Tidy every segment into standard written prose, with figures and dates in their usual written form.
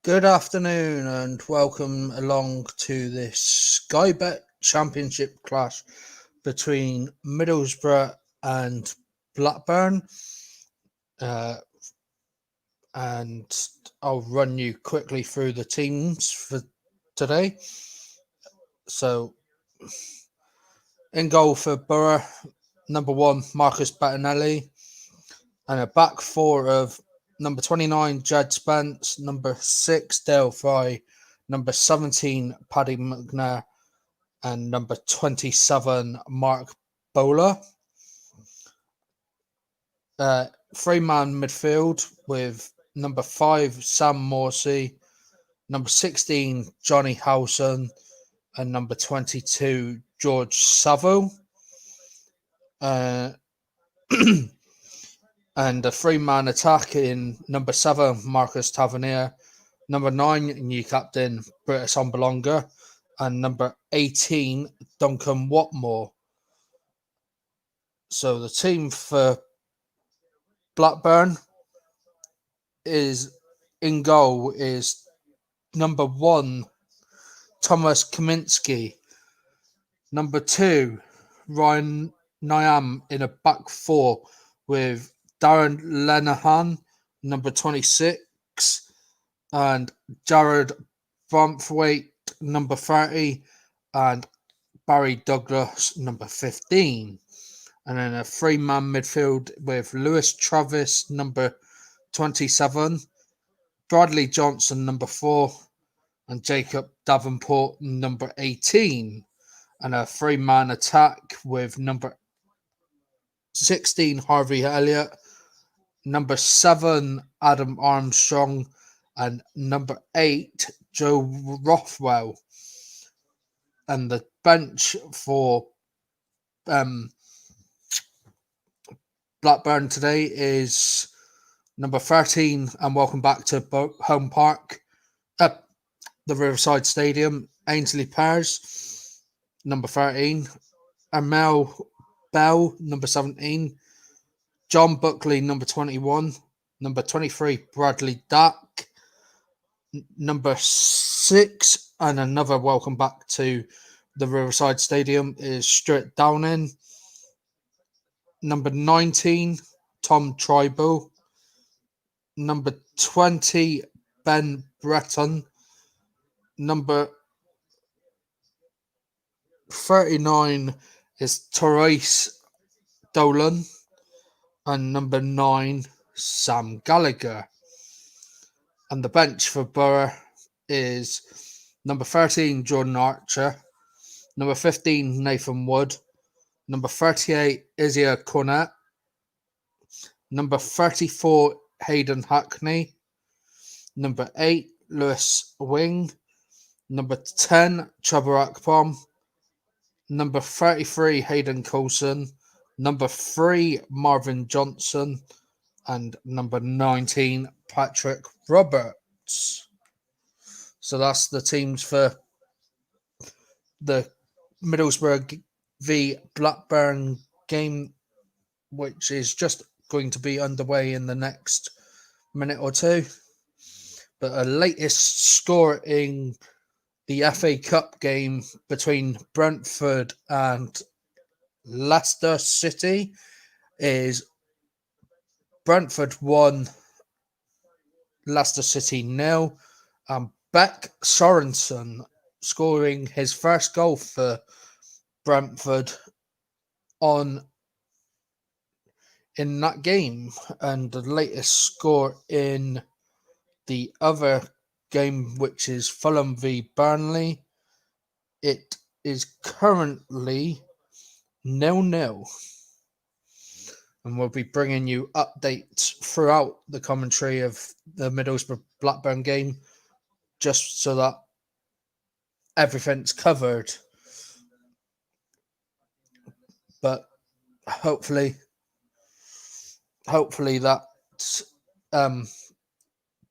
Good afternoon and welcome along to this SkyBet Championship clash between Middlesbrough and Blackburn. And I'll run you quickly through the teams for today. So, in goal for Borough, number 1, Marcus Bettinelli, and a back four of number 29, Jed Spence, number 6, Dale Fry, number 17, Paddy McNair, and number 27, Mark Bowler. Three-man midfield with number 5, Sam Morsey, number 16, Johnny Howson, and number 22, George Saville. And a three-man attack in number 7, Marcus Tavernier, number 9, new captain, Britus Ombalonga, and number 18, Duncan Watmore. So the team for Blackburn is in goal is number 1, Thomas Kaminsky, number 2, Ryan Nyam in a back four with Darren Lenihan, number 26, and Jared Bromthwaite, number 30, and Barry Douglas, number 15. And then a three-man midfield with Lewis Travis, number 27, Bradley Johnson, number 4, and Jacob Davenport, number 18. And a three-man attack with number 16, Harvey Elliott, number 7, Adam Armstrong, and number 8, Joe Rothwell. And the bench for Blackburn today is number 13, and welcome back to home park, the Riverside Stadium, Ainsley Pears, number 13, Amel Bell, number 17, John Buckley, number 21, number 23, Bradley Dack, number 6, and another welcome back to the Riverside Stadium is Stuart Downing, number 19, Tom Tribal, number 20, Ben Breton, number 39 is Therese Dolan, and number 9, Sam Gallagher. And the bench for Borough is number 13, Jordan Archer, number 15, Nathan Wood, number 38, Izia Cornett, number 34, Hayden Hackney, number 8, Lewis Wing, number 10, Trevor Akpom, number 33, Hayden Coulson, number 3, Marvin Johnson, and number 19, Patrick Roberts. So that's the teams for the Middlesbrough v Blackburn game, which is just going to be underway in the next minute or two. But a latest score in the FA Cup game between Brentford and Leicester City is Brentford 1, Leicester City 0, and Beck Sorensen scoring his first goal for Brentford in that game. And the latest score in the other game, which is Fulham v Burnley, it is currently 0-0. And we'll be bringing you updates throughout the commentary of the Middlesbrough Blackburn game, just so that everything's covered. But hopefully that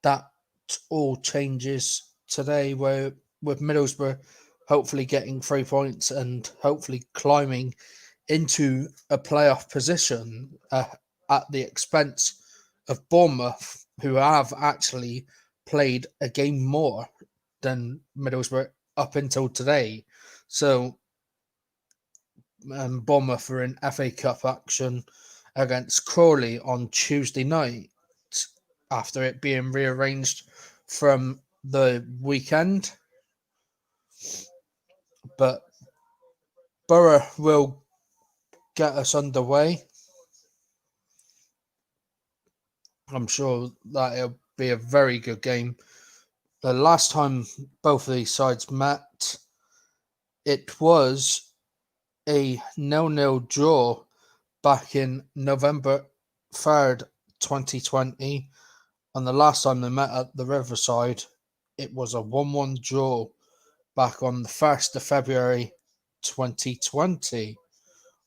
that all changes today, where with Middlesbrough hopefully getting 3 points and hopefully climbing into a playoff position at the expense of Bournemouth, who have actually played a game more than Middlesbrough up until today. So Bournemouth are in FA Cup action against Crawley on Tuesday night after it being rearranged from the weekend. But Borough will get us underway. I'm sure that it'll be a very good game. The last time both of these sides met, it was a 0-0 draw back in November 3rd, 2020. And the last time they met at the Riverside, it was a 1-1 draw back on the 1st of February 2020,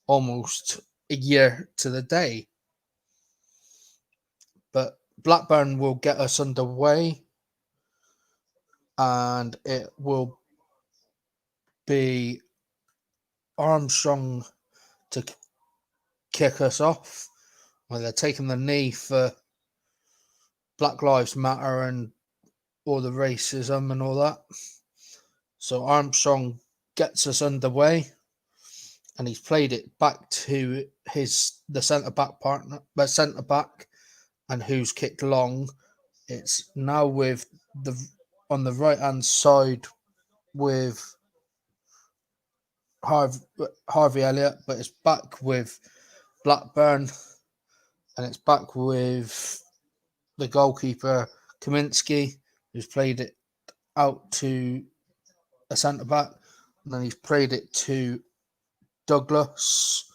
almost a year to the day. But Blackburn will get us underway, and it will be Armstrong to kick us off. Well, they're taking the knee for Black Lives Matter and all the racism and all that. So Armstrong gets us underway, and he's played it back to the centre back, and who's kicked long. It's now with on the right hand side with Harvey Elliott, but it's back with Blackburn, and it's back with the goalkeeper Kaminsky, who's played it out to a centre back, and then he's played it to Douglas,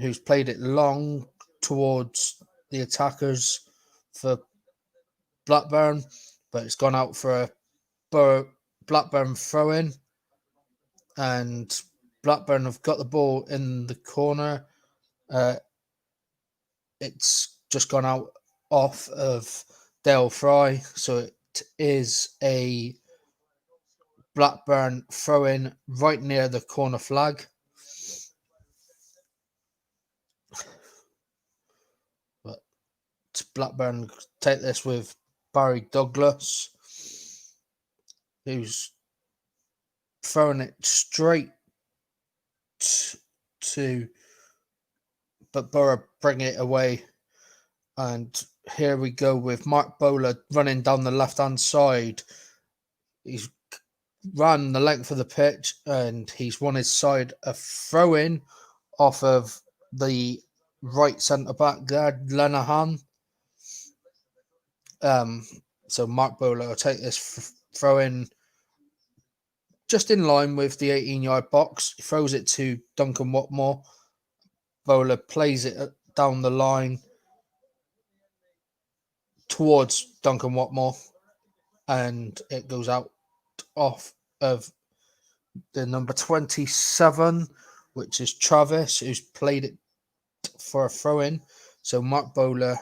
who's played it long towards the attackers for Blackburn, but it's gone out for a Blackburn throw-in, and Blackburn have got the ball in the corner. It's just gone out off of Dale Fry, so it is a Blackburn throw-in right near the corner flag. But Blackburn take this with Barry Douglas, who's throwing it straight to, but Borough bring it away. And here we go with Mark Bowler running down the left-hand side. He's ran the length of the pitch, and he's won his side a throw-in off of the right centre-back there, Lenihan. So Mark Bowler will take this throw-in just in line with the 18-yard box. He throws it to Duncan Watmore. Bowler plays it down the line towards Duncan Watmore, and it goes out off of the number 27, which is Travis, who's played it for a throw-in. So Mark Bowler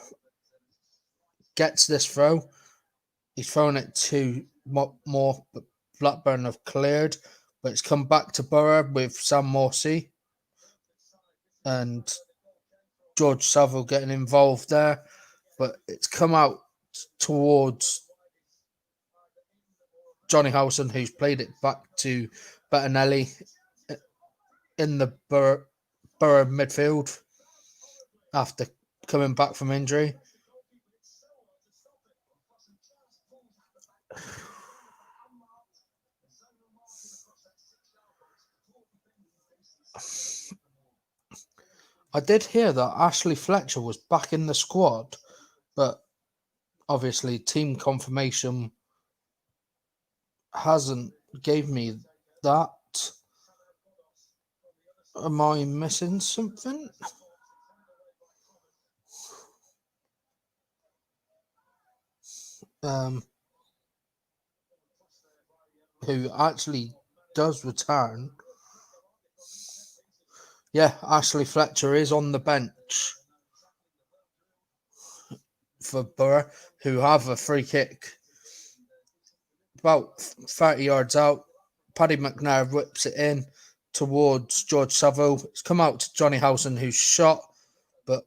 gets this throw. He's thrown it to Watmore, but Blackburn have cleared, but it's come back to Borough with Sam Morsey and George Saville getting involved there, but it's come out towards Johnny Howson, who's played it back to Bettinelli in the Borough midfield after coming back from injury. I did hear that Ashley Fletcher was back in the squad, but obviously team confirmation hasn't gave me that. Am I missing something? Who actually does return. Yeah, Ashley Fletcher is on the bench for Borough, who have a free kick about 30 yards out. Paddy McNair whips it in towards George Saville. It's come out to Johnny Howson, who's shot, but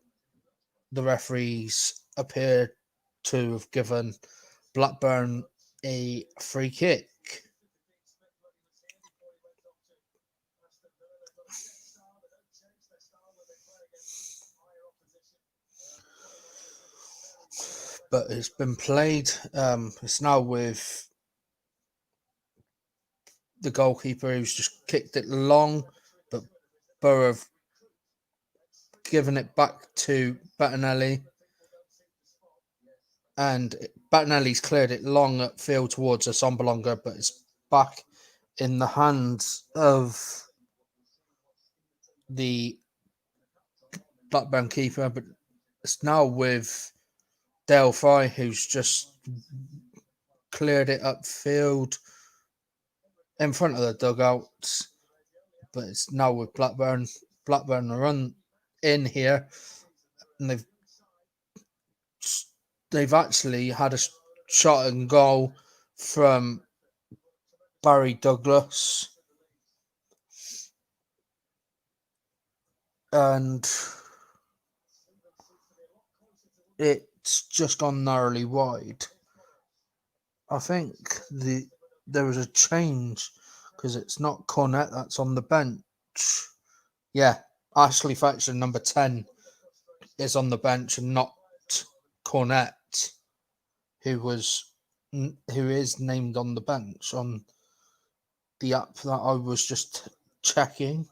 the referees appear to have given Blackburn a free kick. But it's been played. It's now with the goalkeeper who's just kicked it long, but Borough have given it back to Bettinelli. And Bettinelli's cleared it long upfield towards Assombalonga, but it's back in the hands of the Blackburn keeper. But it's now with Dale Fry, who's just cleared it upfield in front of the dugouts. But it's now with Blackburn. Blackburn run in here, and they've actually had a shot and goal from Barry Douglas, and it's just gone narrowly wide. I think there was a change because it's not Cornet that's on the bench. Yeah, Ashley Fletcher, number 10, is on the bench and not Cornet, who is named on the bench on the app that I was just checking.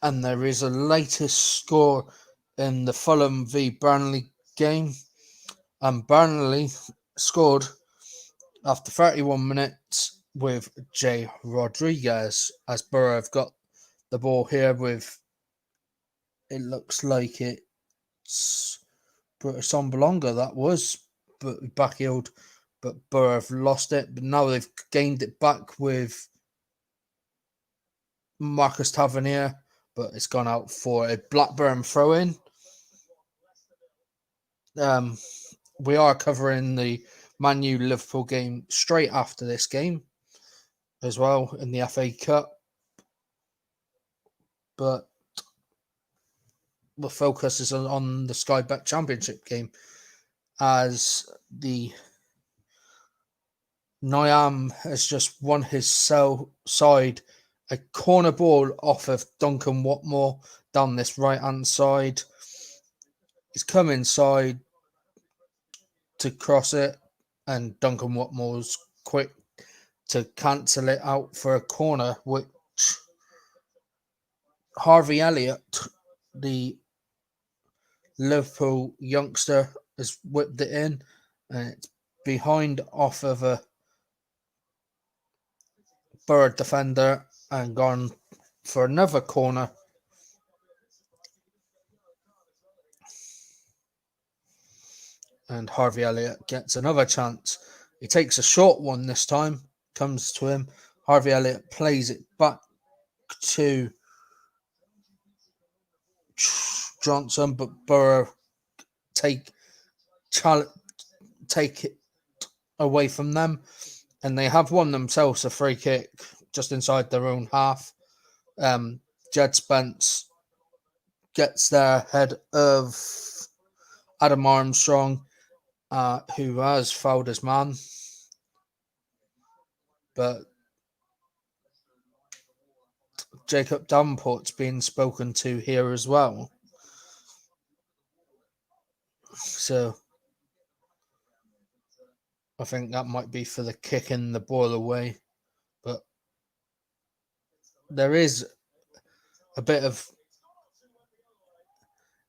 And there is a latest score in the Fulham v Burnley game. And Burnley scored after 31 minutes with Jay Rodriguez, as Borough have got the ball here with, it looks like it's Sombalonga that was, but backheeled, but Borough have lost it. But now they've gained it back with Marcus Tavernier, but it's gone out for a Blackburn throw-in. We are covering the Man U Liverpool game straight after this game as well in the FA Cup, but the focus is on the SkyBet Championship game, as the Niam has just won his side a corner ball off of Duncan Watmore down this right-hand side. He's come inside to cross it, and Duncan Watmore's quick to cancel it out for a corner, which Harvey Elliott, the Liverpool youngster, has whipped it in, and it's behind off of a Borough defender and gone for another corner. And Harvey Elliott gets another chance. He takes a short one this time, comes to him. Harvey Elliott plays it back to Johnson, but Borough take it away from them, and they have won themselves a free kick just inside their own half. Jed Spence gets there ahead of Adam Armstrong, who has fouled his man, but Jacob Davenport's being spoken to here as well. So I think that might be for the kick in the ball away. But there is a bit of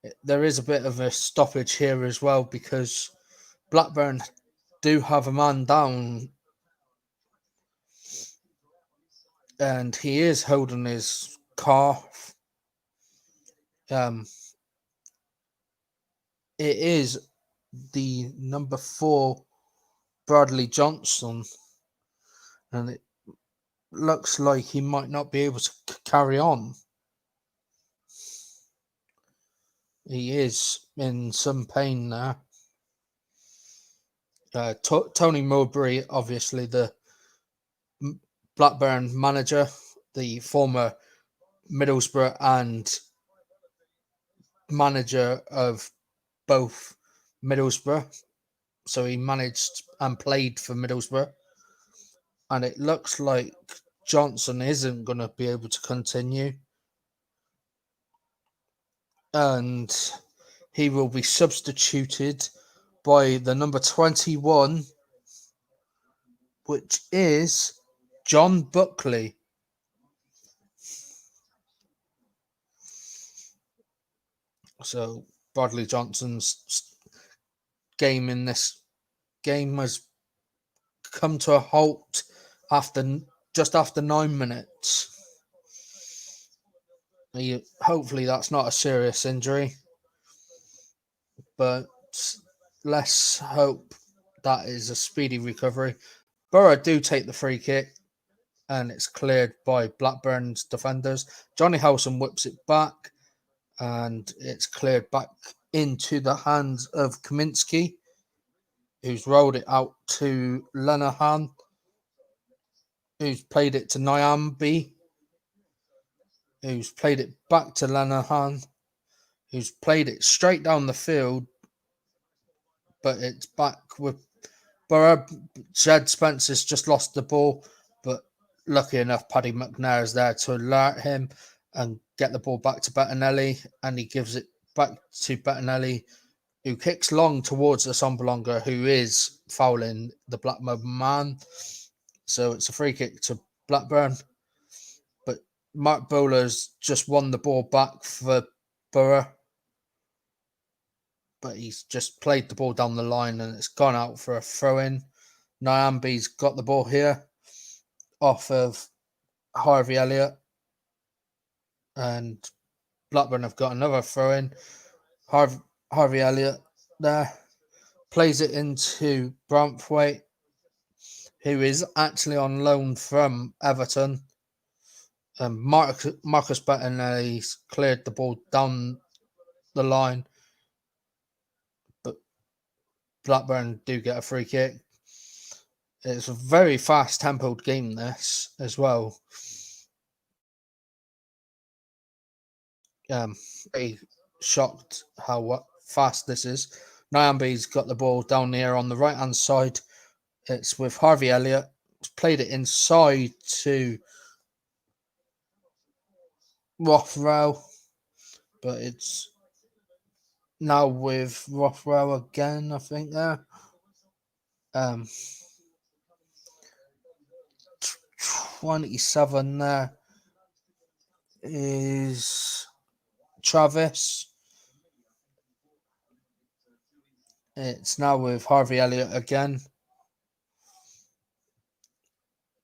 a stoppage here as well, because Blackburn do have a man down, and he is holding his calf. It is the number 4 Bradley Johnson, and it looks like he might not be able to carry on. He is in some pain now. Tony Mowbray, obviously the Blackburn manager, the former Middlesbrough and manager of both Middlesbrough. So he managed and played for Middlesbrough. And it looks like Johnson isn't going to be able to continue. And he will be substituted by the number 21, which is John Buckley. So Bradley Johnson's game in this game has come to a halt just after 9 minutes. Hopefully that's not a serious injury, but let's hope that is a speedy recovery. Borough do take the free kick, and it's cleared by Blackburn's defenders. Johnny Howson whips it back, and it's cleared back into the hands of Kaminsky, who's rolled it out to Lenihan, who's played it to Nyambi, who's played it back to Lenihan, who's played it straight down the field, but it's back with Borough. Jed Spencer's just lost the ball, but lucky enough, Paddy McNair is there to alert him and get the ball back to Bettinelli, and he gives it back to Bettinelli, who kicks long towards Asombalonga, who is fouling the Blackburn man. So it's a free kick to Blackburn. But Mark Bowler's just won the ball back for Borough. But he's just played the ball down the line and it's gone out for a throw-in. Nyambi's got the ball here off of Harvey Elliott. And Blackburn have got another throw-in. Harvey Elliott there plays it into Brantwaite, who is actually on loan from Everton. Marcus Bettinelli's cleared the ball down the line, but Blackburn do get a free kick. It's a very fast-tempoed game, this, as well. Very shocked how fast this is. Nyambi's got the ball down here on the right-hand side. It's with Harvey Elliott. He's played it inside to Rothrow, but it's now with Rothrow again, I think, there. 27 there is Travis. It's now with Harvey Elliott again.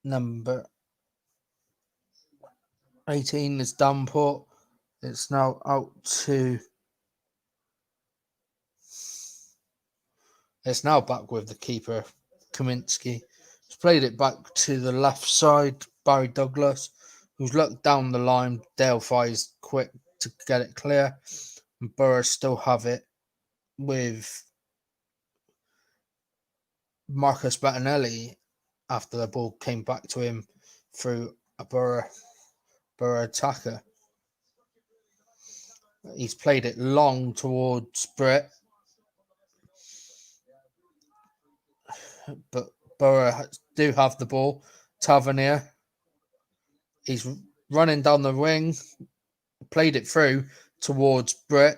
Number 18 is Davenport. It's now out to... It's now back with the keeper, Kaminsky. He's played it back to the left side, Barry Douglas, who's looked down the line. Dale Fry's quick to get it clear. And Borough still have it with Marcus Bettinelli after the ball came back to him through a Borough attacker. He's played it long towards Britt, but Borough do have the ball. Tavernier, he's running down the wing, played it through towards Britt,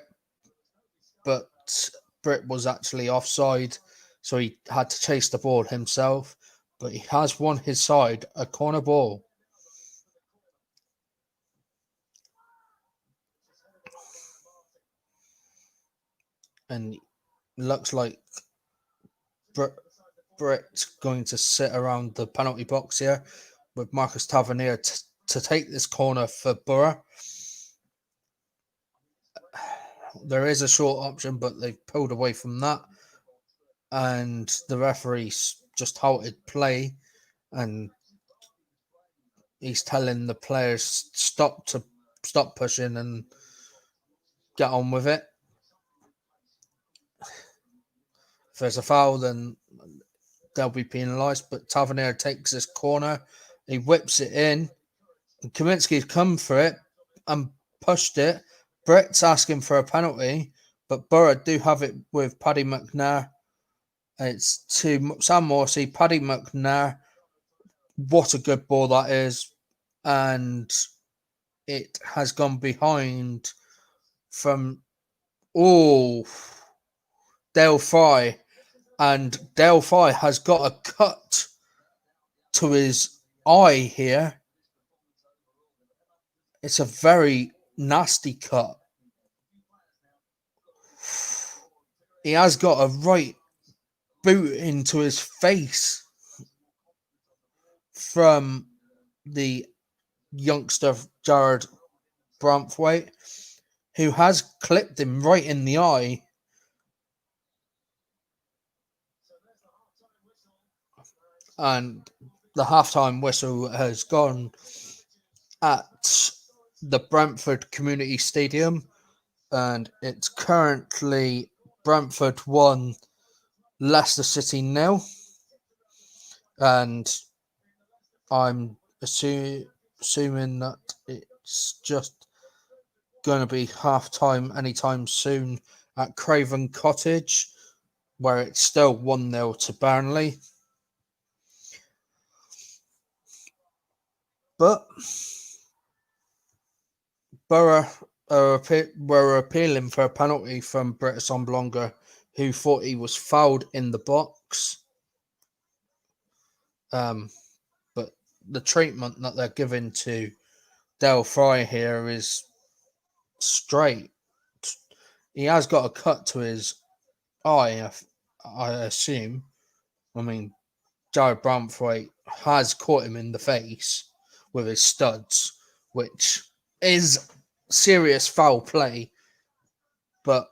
but Britt was actually offside, so he had to chase the ball himself. But he has won his side a corner ball. And looks like Britt's going to sit around the penalty box here with Marcus Tavernier to take this corner for Borough. There is a short option, but they've pulled away from that. And the referee just halted play, and he's telling the players stop pushing and get on with it. If there's a foul, then they'll be penalised. But Tavernier takes this corner, He whips it in. And Kaminsky's come for it and pushed it. Brett's asking for a penalty, but Borough do have it with Paddy McNair. It's to Sam Morsey, Paddy McNair. What a good ball that is. And it has gone behind from Dale Fry. And Dale Fry has got a cut to his eye here. It's a very nasty cut. He has got a right boot into his face from the youngster Jared Brantwaite, who has clipped him right in the eye. And the halftime whistle has gone at the Brentford Community Stadium, and it's currently Brentford 1, Leicester City 0. And I'm assuming that it's just going to be half-time anytime soon at Craven Cottage, where it's still 1-0 to Burnley. But Borough were appealing for a penalty from Britt Assombalonga, who thought he was fouled in the box. But the treatment that they're giving to Del Fry here is straight. He has got a cut to his eye, I assume. I mean, Jared Brantwaite has caught him in the face with his studs, which is serious foul play. But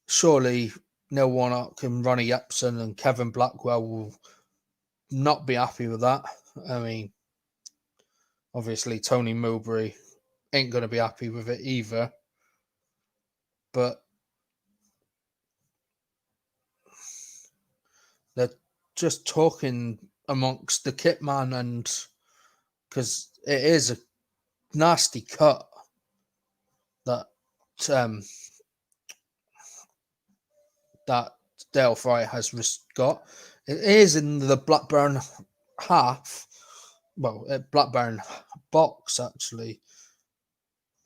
surely Neil Warnock and Ronnie Epson and Kevin Blackwell will not be happy with that. I mean, obviously Tony Mowbray ain't going to be happy with it either. But they're just talking amongst the kit man, and because it is a nasty cut that that Dale Fry has got. It is in the Blackburn half. Well, Blackburn box, actually.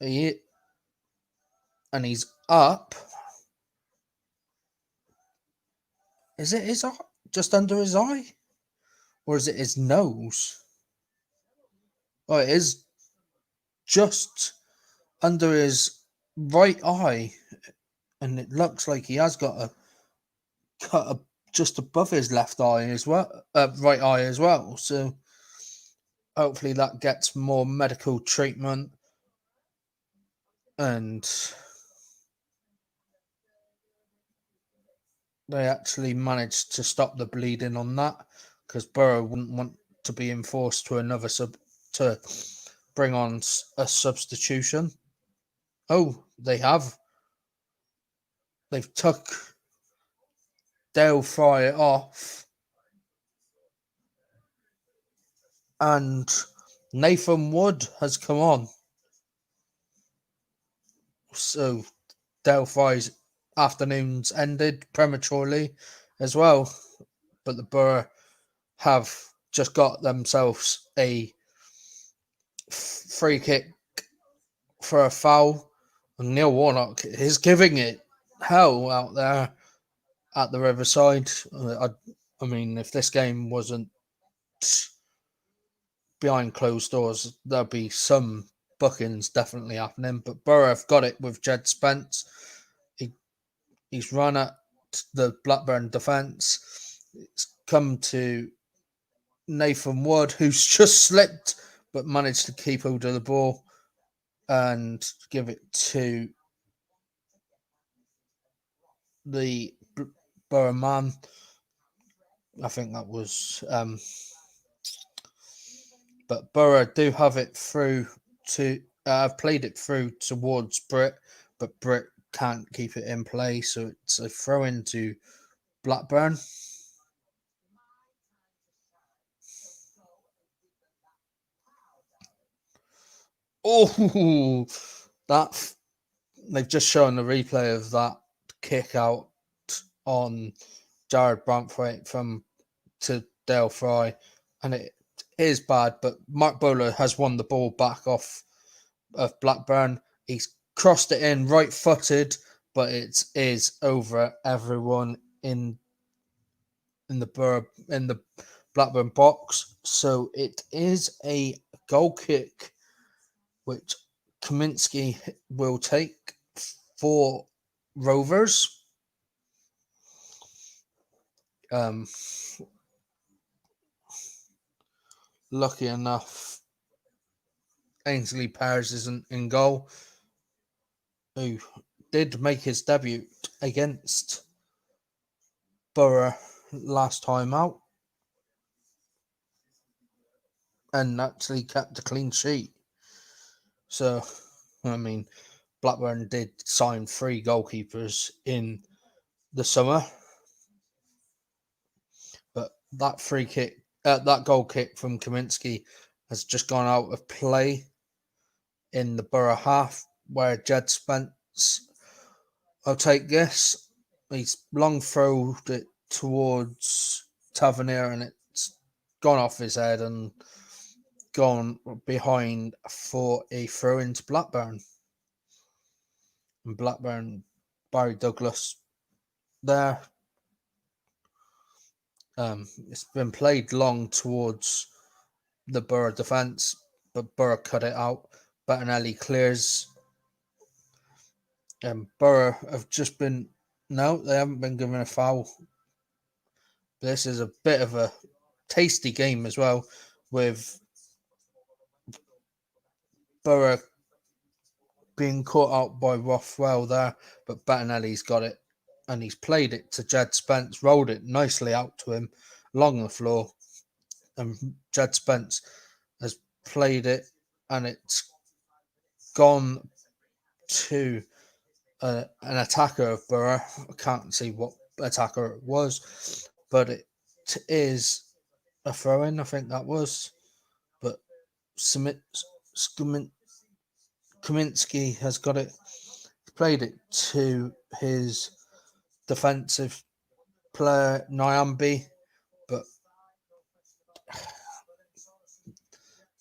And he's up. Is it his eye? Just under his eye? Or is it his nose? Oh, it is just under his right eye. And it looks like he has got a cut just above his left eye as well, right eye as well. So hopefully that gets more medical treatment, and they actually managed to stop the bleeding on that, because Borough wouldn't want to be enforced to another to bring on a substitution. Oh, they have. They've took Dale Fry off, and Nathan Wood has come on. So Dale Fry's afternoon's ended prematurely as well. But the Borough have just got themselves a free kick for a foul. And Neil Warnock is giving it hell out there at the Riverside. I mean, if this game wasn't behind closed doors, there'd be some bookings definitely happening. But Borough have got it with Jed Spence. He's run at the Blackburn defence. It's come to Nathan Wood, who's just slipped but managed to keep hold of the ball and give it to the Borough man. I think that was... but Borough do have it through to... played it through towards Britt, but Britt can't keep it in play, so it's a throw into Blackburn. Oh, they've just shown the replay of that kick out on Jared Brantwaite to Dale Fry, and it is bad. But Mark Bowler has won the ball back off of Blackburn. He's crossed it in right-footed, but it is over everyone in the Blackburn box. So it is a goal kick, which Kaminsky will take for Rovers. Lucky enough, Ainsley Pears isn't in goal, who did make his debut against Borough last time out and actually kept a clean sheet. So, I mean, Blackburn did sign 3 goalkeepers in the summer, but that that goal kick from Kaminsky has just gone out of play in the Borough half, where Jed Spence will take this. He's long throwed it towards Tavernier, and it's gone off his head and gone behind for a throw into Blackburn. And Blackburn, Barry Douglas there. It's been played long towards the Borough defence, but Borough cut it out. Bettinelli clears. Borough have just been... No, they haven't been given a foul. This is a bit of a tasty game as well, with Borough being caught out by Rothwell there, but Bettinelli's got it, and he's played it to Jed Spence, rolled it nicely out to him along the floor, and Jed Spence has played it, and it's gone to an attacker of Borough. I can't see what attacker it was, but it is a throw-in, I think that was. But Kaminsky has got it, played it to his defensive player, Nyambi, but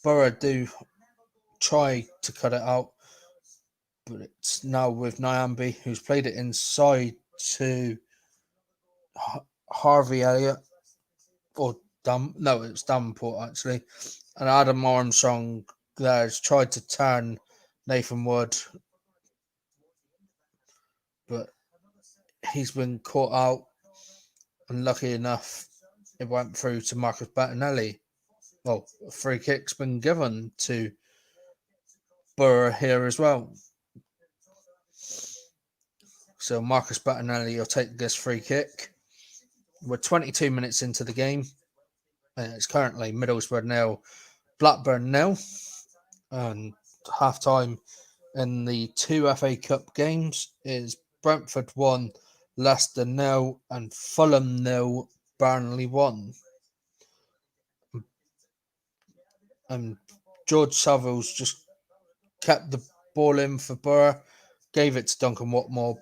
Borough do try to cut it out, but it's now with Nyambi, who's played it inside to Harvey Elliott, or it's Davenport actually, and Adam Armstrong there has tried to turn Nathan Wood, but he's been caught out, and lucky enough, it went through to Marcus Bettinelli. Well, a free kick's been given to Borough here as well. So Marcus Bettinelli will take this free kick. We're 22 minutes into the game, and it's currently Middlesbrough 0, Blackburn 0, and half-time in the 2 FA Cup games is Brentford 1, Leicester 0, and Fulham 0, Burnley 1. And George Savile's just kept the ball in for Borough, gave it to Duncan Watmore,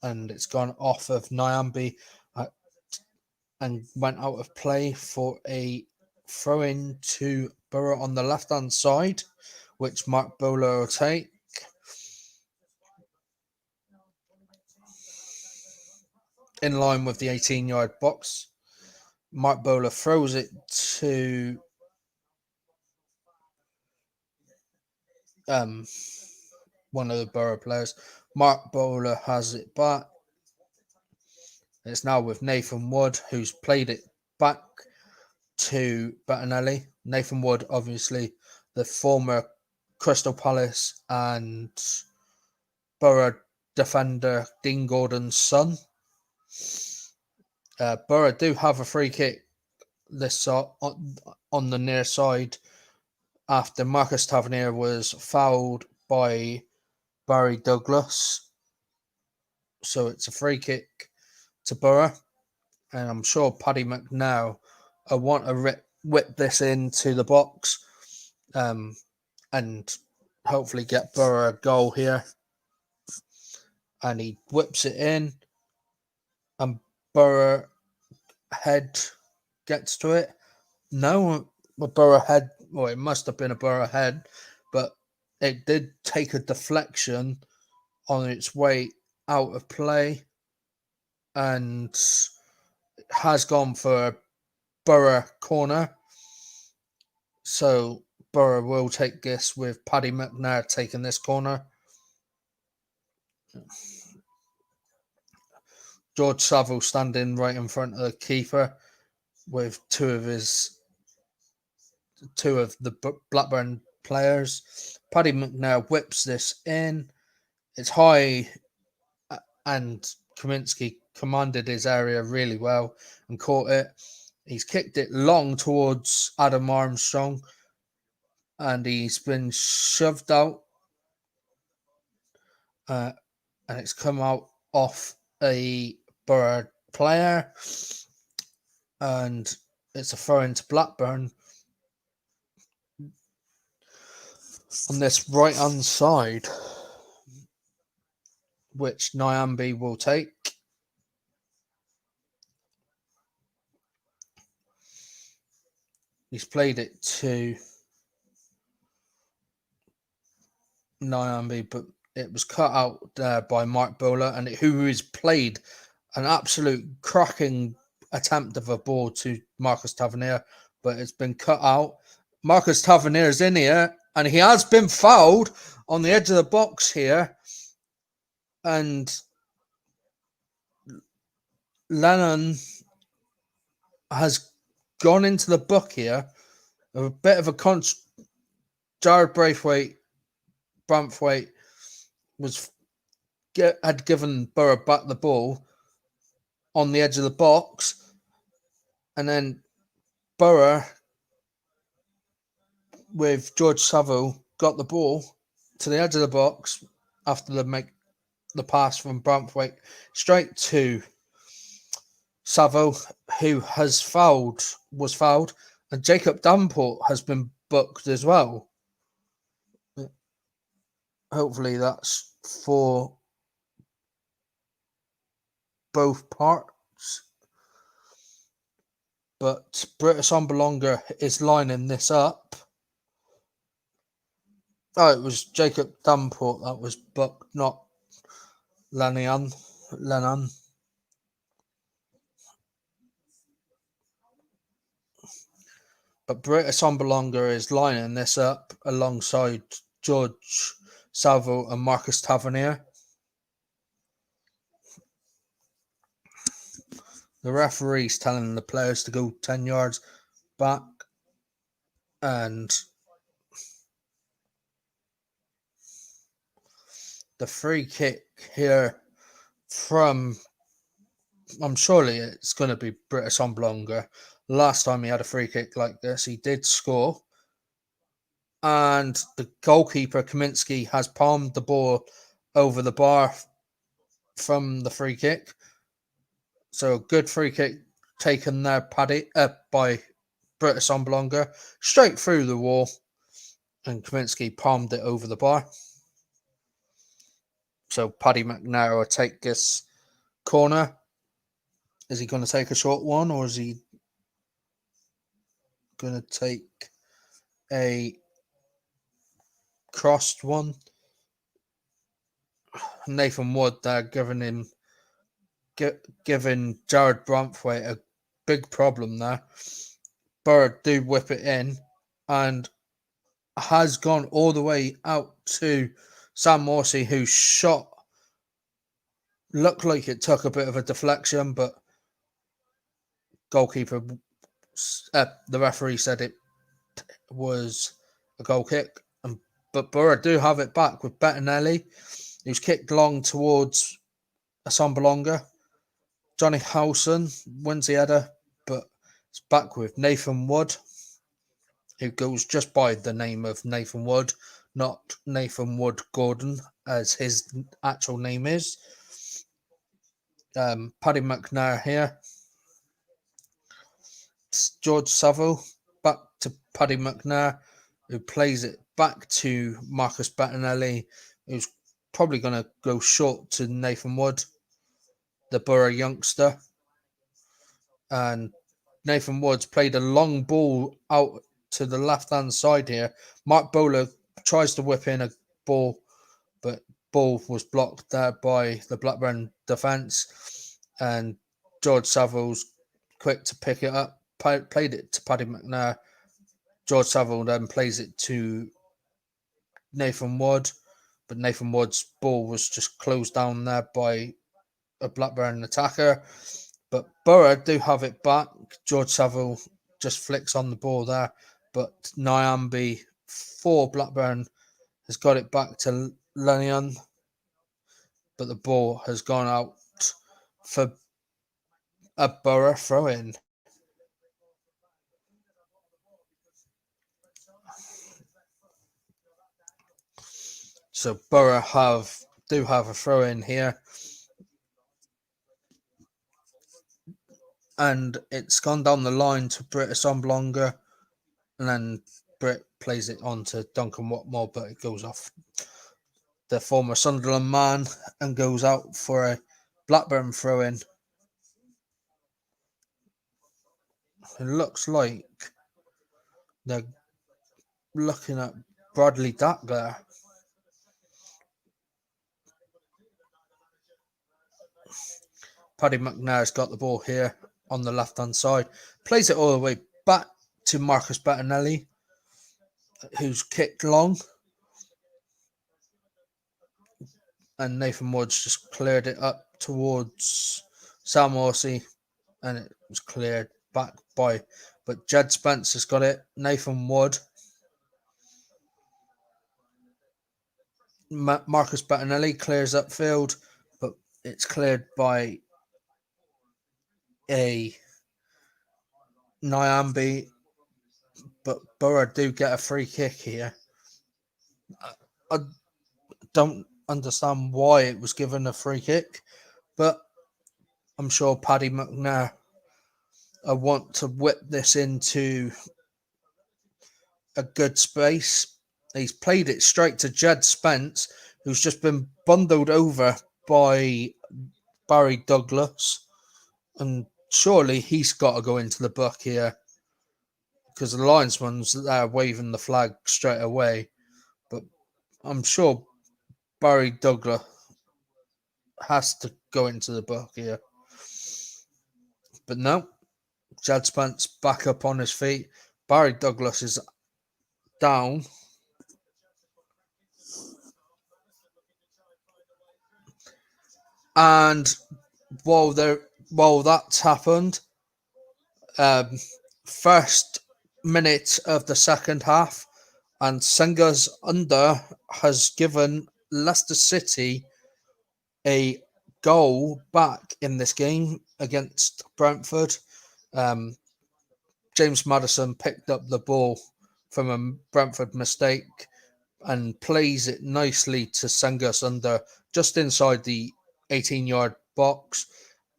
and it's gone off of Nyambi and went out of play for a throw-in to Borough on the left-hand side, which Mark Bowler will take. In line with the 18-yard box, Mark Bowler throws it to one of the Borough players. Mark Bowler has it back. It's now with Nathan Wood, who's played it back to Bettinelli. Nathan Wood, obviously, the former Crystal Palace and Borough defender Dean Gordon's son. Borough do have a free kick this on the near side after Marcus Tavernier was fouled by Barry Douglas. So it's a free kick to Borough, and I'm sure Paddy McNair want to whip this into the box and hopefully get Borough a goal here. And he whips it in. And Borough head gets to it. No, a Borough head. Well, it must have been a Borough head, but it did take a deflection on its way out of play and has gone for a Borough corner. So Borough will take this with Paddy McNair taking this corner. George Saville standing right in front of the keeper with two of the Blackburn players. Paddy McNair whips this in. It's high, and Kaminsky commanded his area really well and caught it. He's kicked it long towards Adam Armstrong, and he's been shoved out, and it's come out off a Borough player, and it's a throw into Blackburn on this right hand side, which Nyambe will take. He's played it to Nyambe, but it was cut out there by Mark Bowler, and who has played an absolute cracking attempt of a ball to Marcus Tavernier, but it's been cut out. Marcus Tavernier is in here, and he has been fouled on the edge of the box here, and Lennon has gone into the book here. A bit of a Jared Braithwaite had given Borough back the ball on the edge of the box, and then Borough with George Saville got the ball to the edge of the box after they make the pass from Braithwaite straight to Saville, who was fouled, and Jacob Davenport has been booked as well. Hopefully that's for both parts. But Britus Ombolonga is lining this up. Oh, it was Jacob Davenport that was booked, not Lennon. But Britus Ombolonga is lining this up alongside George Saville and Marcus Tavernier. The referee's telling the players to go 10 yards back, and the free kick here from, I'm surely it's going to be Britus Ombolonga. Last time he had a free kick like this, he did score. And the goalkeeper, Kaminsky, has palmed the ball over the bar from the free kick. So a good free kick taken there, by Britus Ombolonga, straight through the wall, and Kaminsky palmed it over the bar. So Paddy McNair will take this corner. Is he going to take a short one, or is he going to take a crossed one? Nathan Wood there giving Jared Braithwaite a big problem there. Bird do whip it in, and has gone all the way out to Sam Morsey, whose shot looked like it took a bit of a deflection, but goalkeeper, the referee said it was a goal kick. But Borough do have it back with Bettinelli, who's kicked long towards Ombolonga. Johnny Howson wins the header, but it's back with Nathan Wood, who goes just by the name of Nathan Wood, not Nathan Wood Gordon, as his actual name is. Paddy McNair here. George Saville back to Paddy McNair, who plays it back to Marcus Bettinelli, who's probably going to go short to Nathan Wood, the Borough youngster. And Nathan Woods played a long ball out to the left-hand side here. Mark Bowler tries to whip in a ball, but ball was blocked there by the Blackburn defence. And George Saville's quick to pick it up, played it to Paddy McNair. George Saville then plays it to Nathan Wood, but Nathan Wood's ball was just closed down there by a Blackburn attacker. But Borough do have it back. George Saville just flicks on the ball there, but Nyambi for Blackburn has got it back to Lennon, but the ball has gone out for a Borough throw-in. So Borough do have a throw-in here. And it's gone down the line to Britt Assomblonga, and then Britt plays it on to Duncan Watmore, but it goes off the former Sunderland man and goes out for a Blackburn throw-in. It looks like they're looking at Bradley Dack there. Paddy McNair's got the ball here on the left-hand side. Plays it all the way back to Marcus Bettinelli, who's kicked long. And Nathan Woods just cleared it up towards Sam Horsey, and it was cleared back by, but Jed Spence has got it. Nathan Wood, Marcus Bettinelli clears upfield, but it's cleared by a Nyambi, but Borough do get a free kick here. I don't understand why it was given a free kick, but I'm sure Paddy McNair want to whip this into a good space. He's played it straight to Jed Spence, who's just been bundled over by Barry Douglas, and surely he's got to go into the book here because the linesman's there waving the flag straight away. But I'm sure Barry Douglas has to go into the book here. But no, Jed Spence back up on his feet. Barry Douglas is down. And while that's happened, first minute of the second half, and Senga's under has given Leicester City a goal back in this game against Brentford. James Maddison picked up the ball from a Brentford mistake and plays it nicely to Senga's under just inside the 18-yard box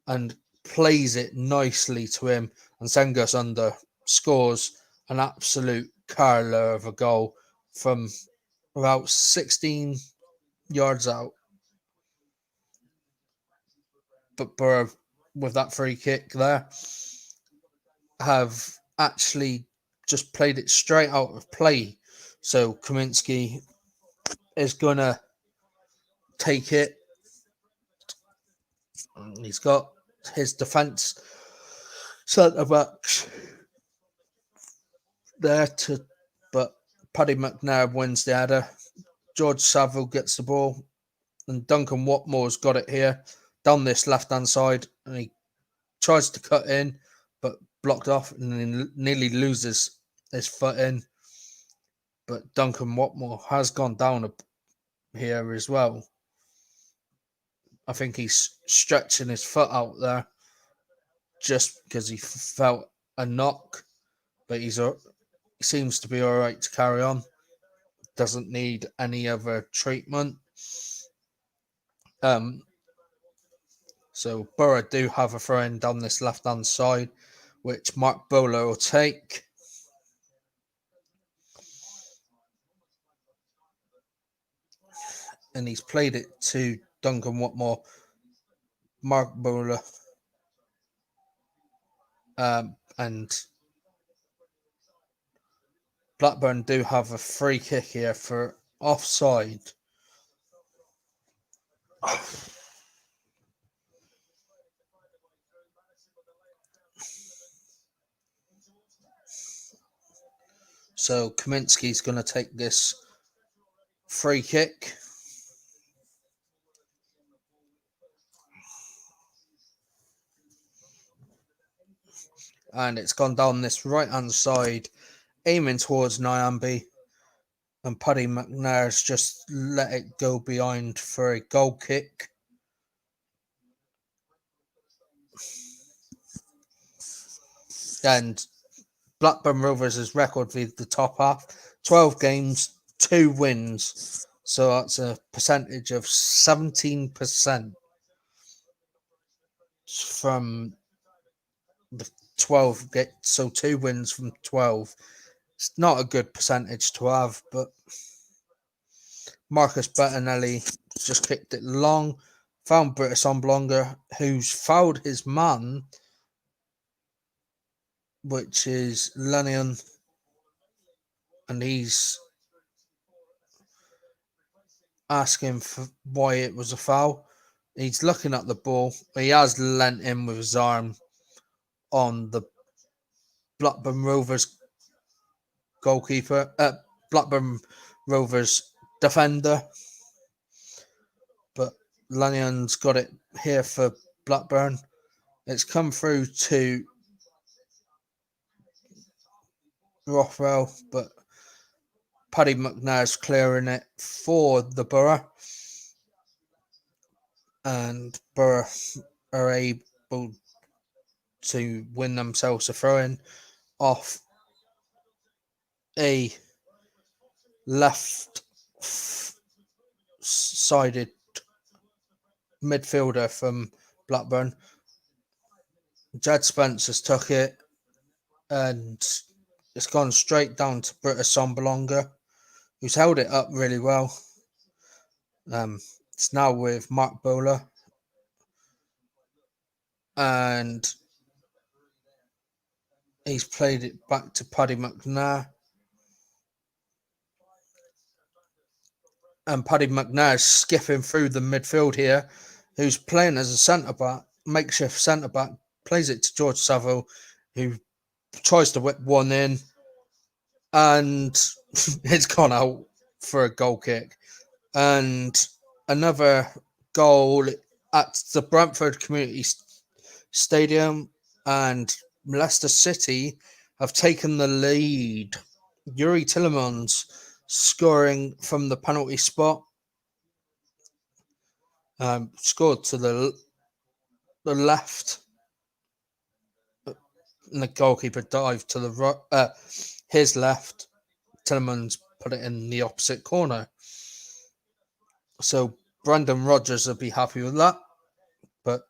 and plays it nicely to him, and Senga's under scores an absolute curler of a goal from about 16 yards out. But Borough, with that free kick there, have actually just played it straight out of play. So Kaminsky is going to take it. He's got his defence centre-backs there but Paddy McNair wins the header. George Saville gets the ball, and Duncan Watmore's got it here down this left-hand side, and he tries to cut in, but blocked off, and then nearly loses his foot in. But Duncan Watmore has gone down here as well. I think he's stretching his foot out there just because he felt a knock, but he seems to be all right to carry on. Doesn't need any other treatment. So Borough do have a throw in down this left-hand side, which Mark Bowler will take. and he's played it to Duncan Watmore, Mark Bowler, and Blackburn do have a free kick here for offside. So Kaminsky's going to take this free kick. And it's gone down this right-hand side, aiming towards Nyambe. And Paddy McNair's just let it go behind for a goal kick. And Blackburn Rovers' record for the top half, 12 games, 2 wins. So that's a percentage of 17% from the 12. So 2 wins from 12. It's not a good percentage to have, but Marcus Bettinelli just kicked it long, found Britt Assombalonga, who's fouled his man, which is Lennon, and he's asking for why it was a foul. He's looking at the ball. He has lent in with his arm on the Blackburn Rovers goalkeeper, Blackburn Rovers defender. But Lannion's got it here for Blackburn. It's come through to Rothwell, but Paddy McNair's clearing it for the Borough. And Borough are able to win themselves a throw-in off a left-sided midfielder from Blackburn. Jed Spencer's took it, and it's gone straight down to Britt Assombalonga, who's held it up really well. It's now with Mark Bowler, and he's played it back to Paddy McNair. And Paddy McNair's skipping through the midfield here, who's playing as a centre-back, makeshift centre-back, plays it to George Saville, who tries to whip one in, and it's gone out for a goal kick. And another goal at the Brentford Community Stadium, and Leicester City have taken the lead. Yuri Tillemans scoring from the penalty spot. Scored to the left. And the goalkeeper dived to the right, his left. Tillemans put it in the opposite corner. So Brendan Rodgers will be happy with that. But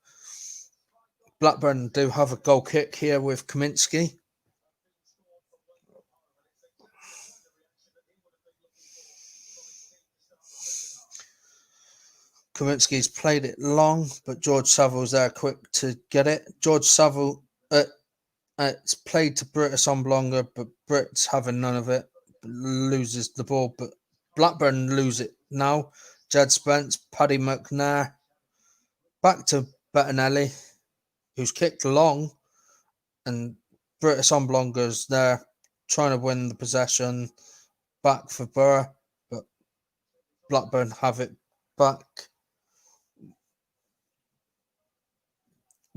Blackburn do have a goal kick here with Kaminsky. Kaminsky's played it long, but George Saville's there quick to get it. George Saville, it's played to Britt Assombalonga, but Britt's having none of it, loses the ball. But Blackburn lose it now. Jed Spence, Paddy McNair, back to Bettinelli, who's kicked long, and Britt Assombalonga's there trying to win the possession back for Borough, but Blackburn have it back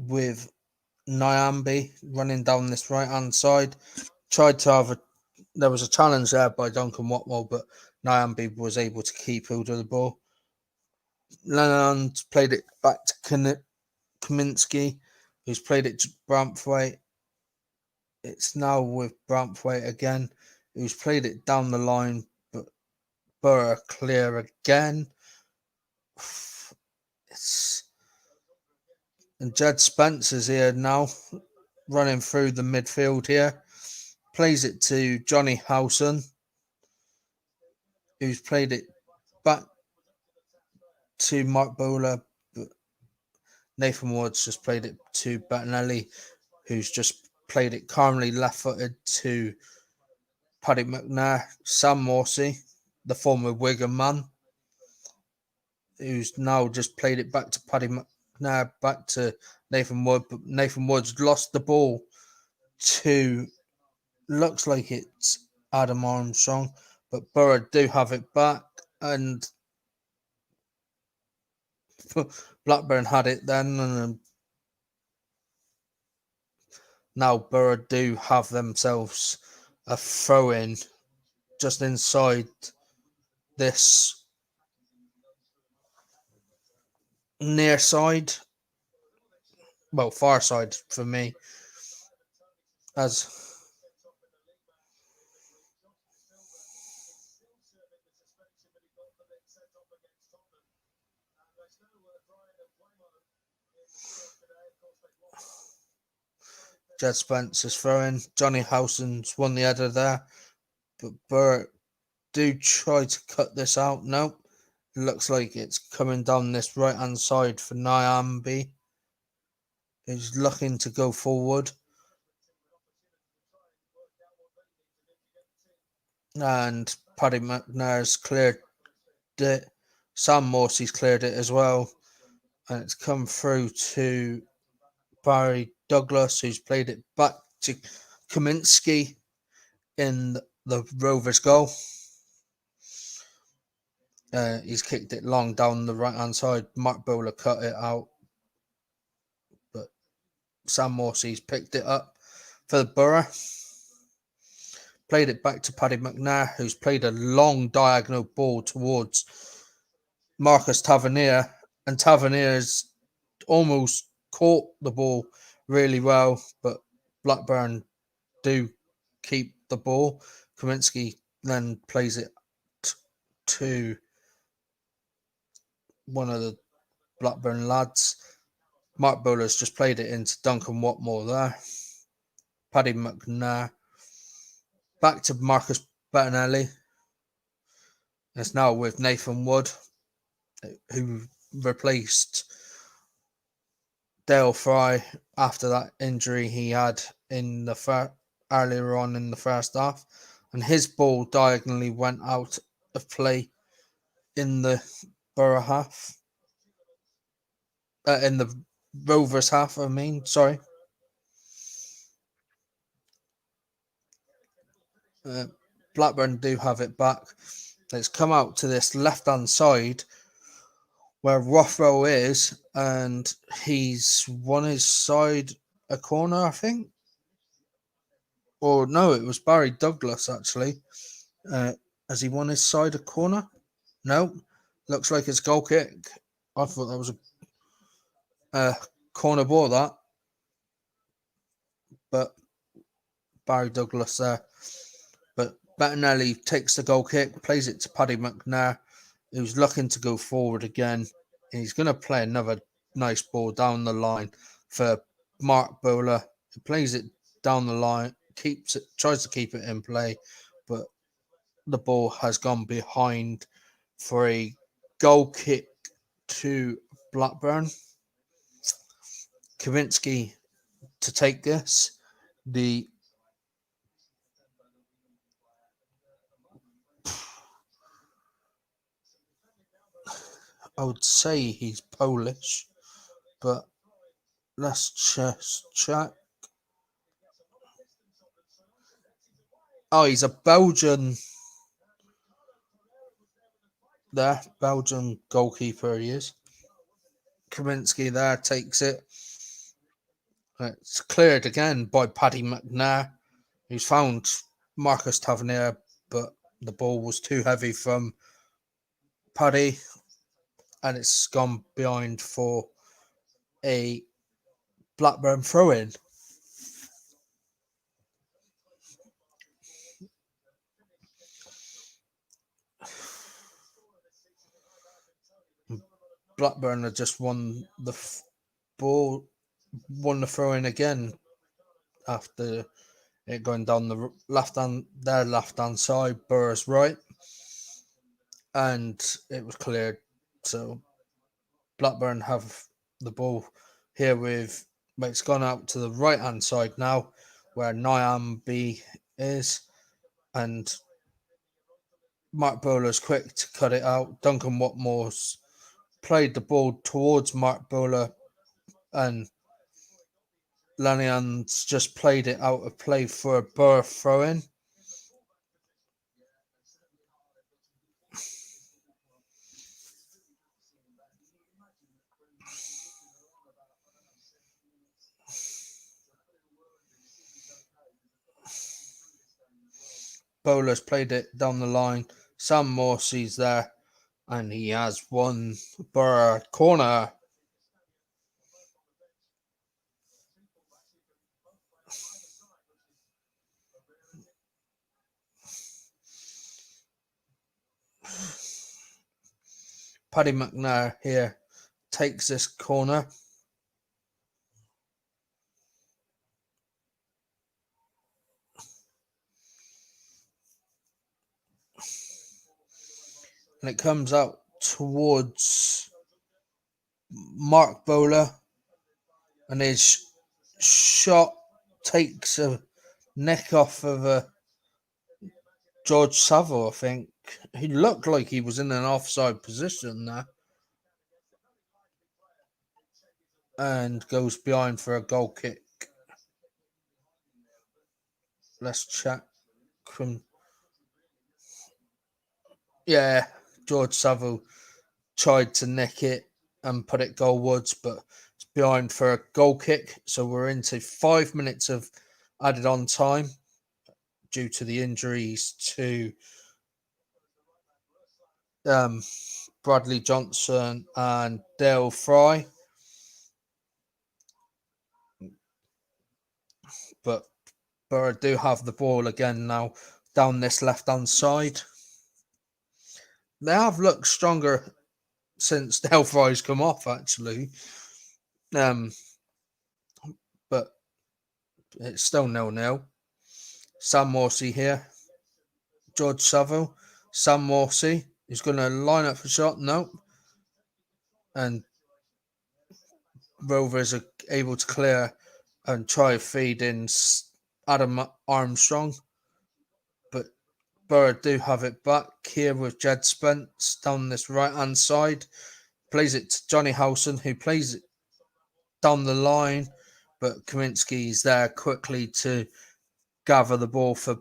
with Nyambe running down this right-hand side. Tried to have there was a challenge there by Duncan Watmore, but Nyambe was able to keep hold of the ball. Lennon played it back to Kaminsky, who's played it to Branthwaite. It's now with Branthwaite again, who's played it down the line, but Borough clear again. And Jed Spencer's here now, running through the midfield here. Plays it to Johnny Howson, who's played it back to Mark Bowler, but Nathan Woods just played it to Bettinelli, who's just played it calmly left-footed to Paddy McNair. Sam Morsey, the former Wigan man, who's now just played it back to Paddy McNair, back to Nathan Wood, but Nathan Woods lost the ball to, looks like it's Adam Armstrong, but Borough do have it back, and Blackburn had it then, and now Borough do have themselves a throw-in just inside this near side, well, far side for me, as Jed Spencer's throwing. Johnny Howson's won the header there, but Borough do try to cut this out. Nope. It looks like it's coming down this right-hand side for Nyambi. He's looking to go forward. And Paddy McNair's cleared it. Sam Morsey's cleared it as well. And it's come through to Barry Douglas, who's played it back to Kaminsky in the Rovers goal. He's kicked it long down the right-hand side. Mark Bowler cut it out. But Sam Morsey's picked it up for the Borough. Played it back to Paddy McNair, who's played a long diagonal ball towards Marcus Tavernier. And Tavernier's almost caught the ball really well, but Blackburn do keep the ball. Kaminsky then plays it to one of the Blackburn lads. Mark Bowler's just played it into Duncan Watmore there. Paddy McNair. Back to Marcus Bettinelli. It's now with Nathan Wood, who replaced Dale Fry after that injury he had in the earlier on in the first half, and his ball diagonally went out of play in the Borough half, in the Rovers half. Sorry. Blackburn do have it back. It's come out to this left-hand side where Rothwell is, and he's won his side a corner, I think. Or no, it was Barry Douglas, actually. Has he won his side a corner? No. Looks like it's goal kick. I thought that was a corner ball, that. But Barry Douglas there. But Bettinelli takes the goal kick, plays it to Paddy McNair, who's looking to go forward again. He's going to play another nice ball down the line for Mark Bowler. He plays it down the line, tries to keep it in play, but the ball has gone behind for a goal kick to Blackburn. Kaminsky to take this. I would say he's Polish, but let's just check. Oh, he's a Belgian. Belgian goalkeeper he is. Kaminsky there takes it. It's cleared again by Paddy McNair, who's found Marcus Tavernier, but the ball was too heavy from Paddy, and it's gone behind for a Blackburn throw-in. Blackburn had just won the throw-in again after it going down the left-hand side, Borough's right, and it was cleared. So Blackburn have the ball here but it's gone out to the right hand side now, where Nyambi is, and Mark Bowler's quick to cut it out. Duncan Watmore's played the ball towards Mark Bowler, and Lanian's just played it out of play for a Borough throw-in. Bowler's played it down the line. Sam Morsey's there, and he has won Borough corner. Paddy McNair here takes this corner. And it comes out towards Mark Bowler, and his shot takes a neck off of a George Saville, I think. He looked like he was in an offside position there. And goes behind for a goal kick. Let's check. Yeah, George Saville tried to nick it and put it goalwards, but it's behind for a goal kick. So we're into 5 minutes of added on time due to the injuries to Bradley Johnson and Dale Fry. But Borough do have the ball again now down this left-hand side. They have looked stronger since Dale Fry's come off, actually. But it's still 0-0. Sam Morsey here. George Saville. Sam Morsey is going to line up for shot. Nope. And Rovers are able to clear and try to feed in Adam Armstrong. But Borough do have it back here with Jed Spence down this right-hand side. Plays it to Johnny Howson, who plays it down the line. But Kaminsky's there quickly to gather the ball for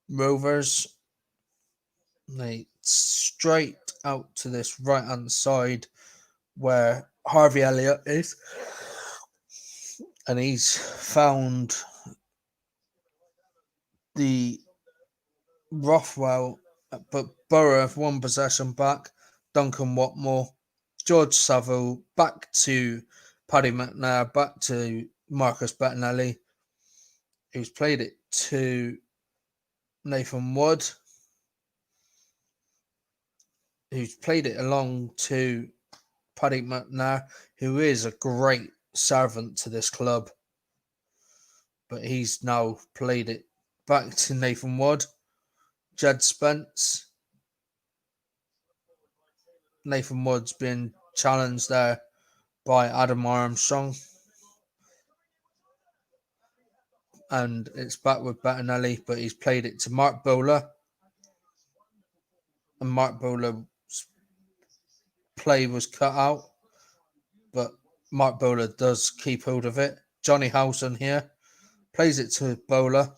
Rovers. They straight out to this right-hand side where Harvey Elliott is. And he's found the Rothwell, but Borough have one possession back. Duncan Watmore, George Saville, back to Paddy McNair, back to Marcus Bettinelli, who's played it to Nathan Wood, who's played it along to Paddy McNair, who is a great servant to this club. But he's now played it back to Nathan Wood. Jed Spence. Nathan Wood's been challenged there by Adam Armstrong. And it's back with Bettinelli, but he's played it to Mark Bowler. And Mark Bowler's play was cut out. But Mark Bowler does keep hold of it. Johnny Howson here. Plays it to Bowler.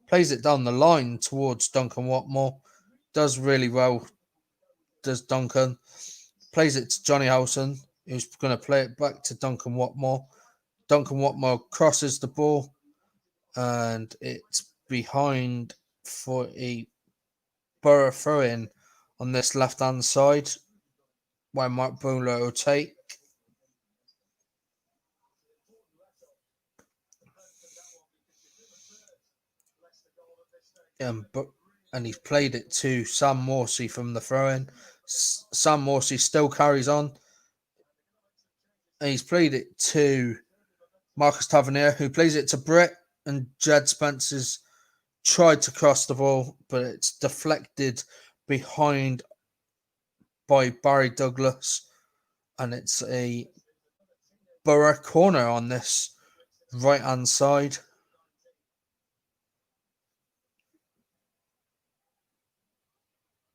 Plays it down the line towards Duncan Watmore. Does really well. Does Duncan. Plays it to Johnny Howson, who's going to play it back to Duncan Watmore. Duncan Watmore crosses the ball. And it's behind for a Borough throw-in on this left-hand side, where Mark Bowler will take. And he's played it to Sam Morsey from the throw-in. Sam Morsey still carries on. And he's played it to Marcus Tavernier, who plays it to Britt. And Jed Spence's tried to cross the ball, but it's deflected behind by Barry Douglas. and it's a Borough corner on this right hand side.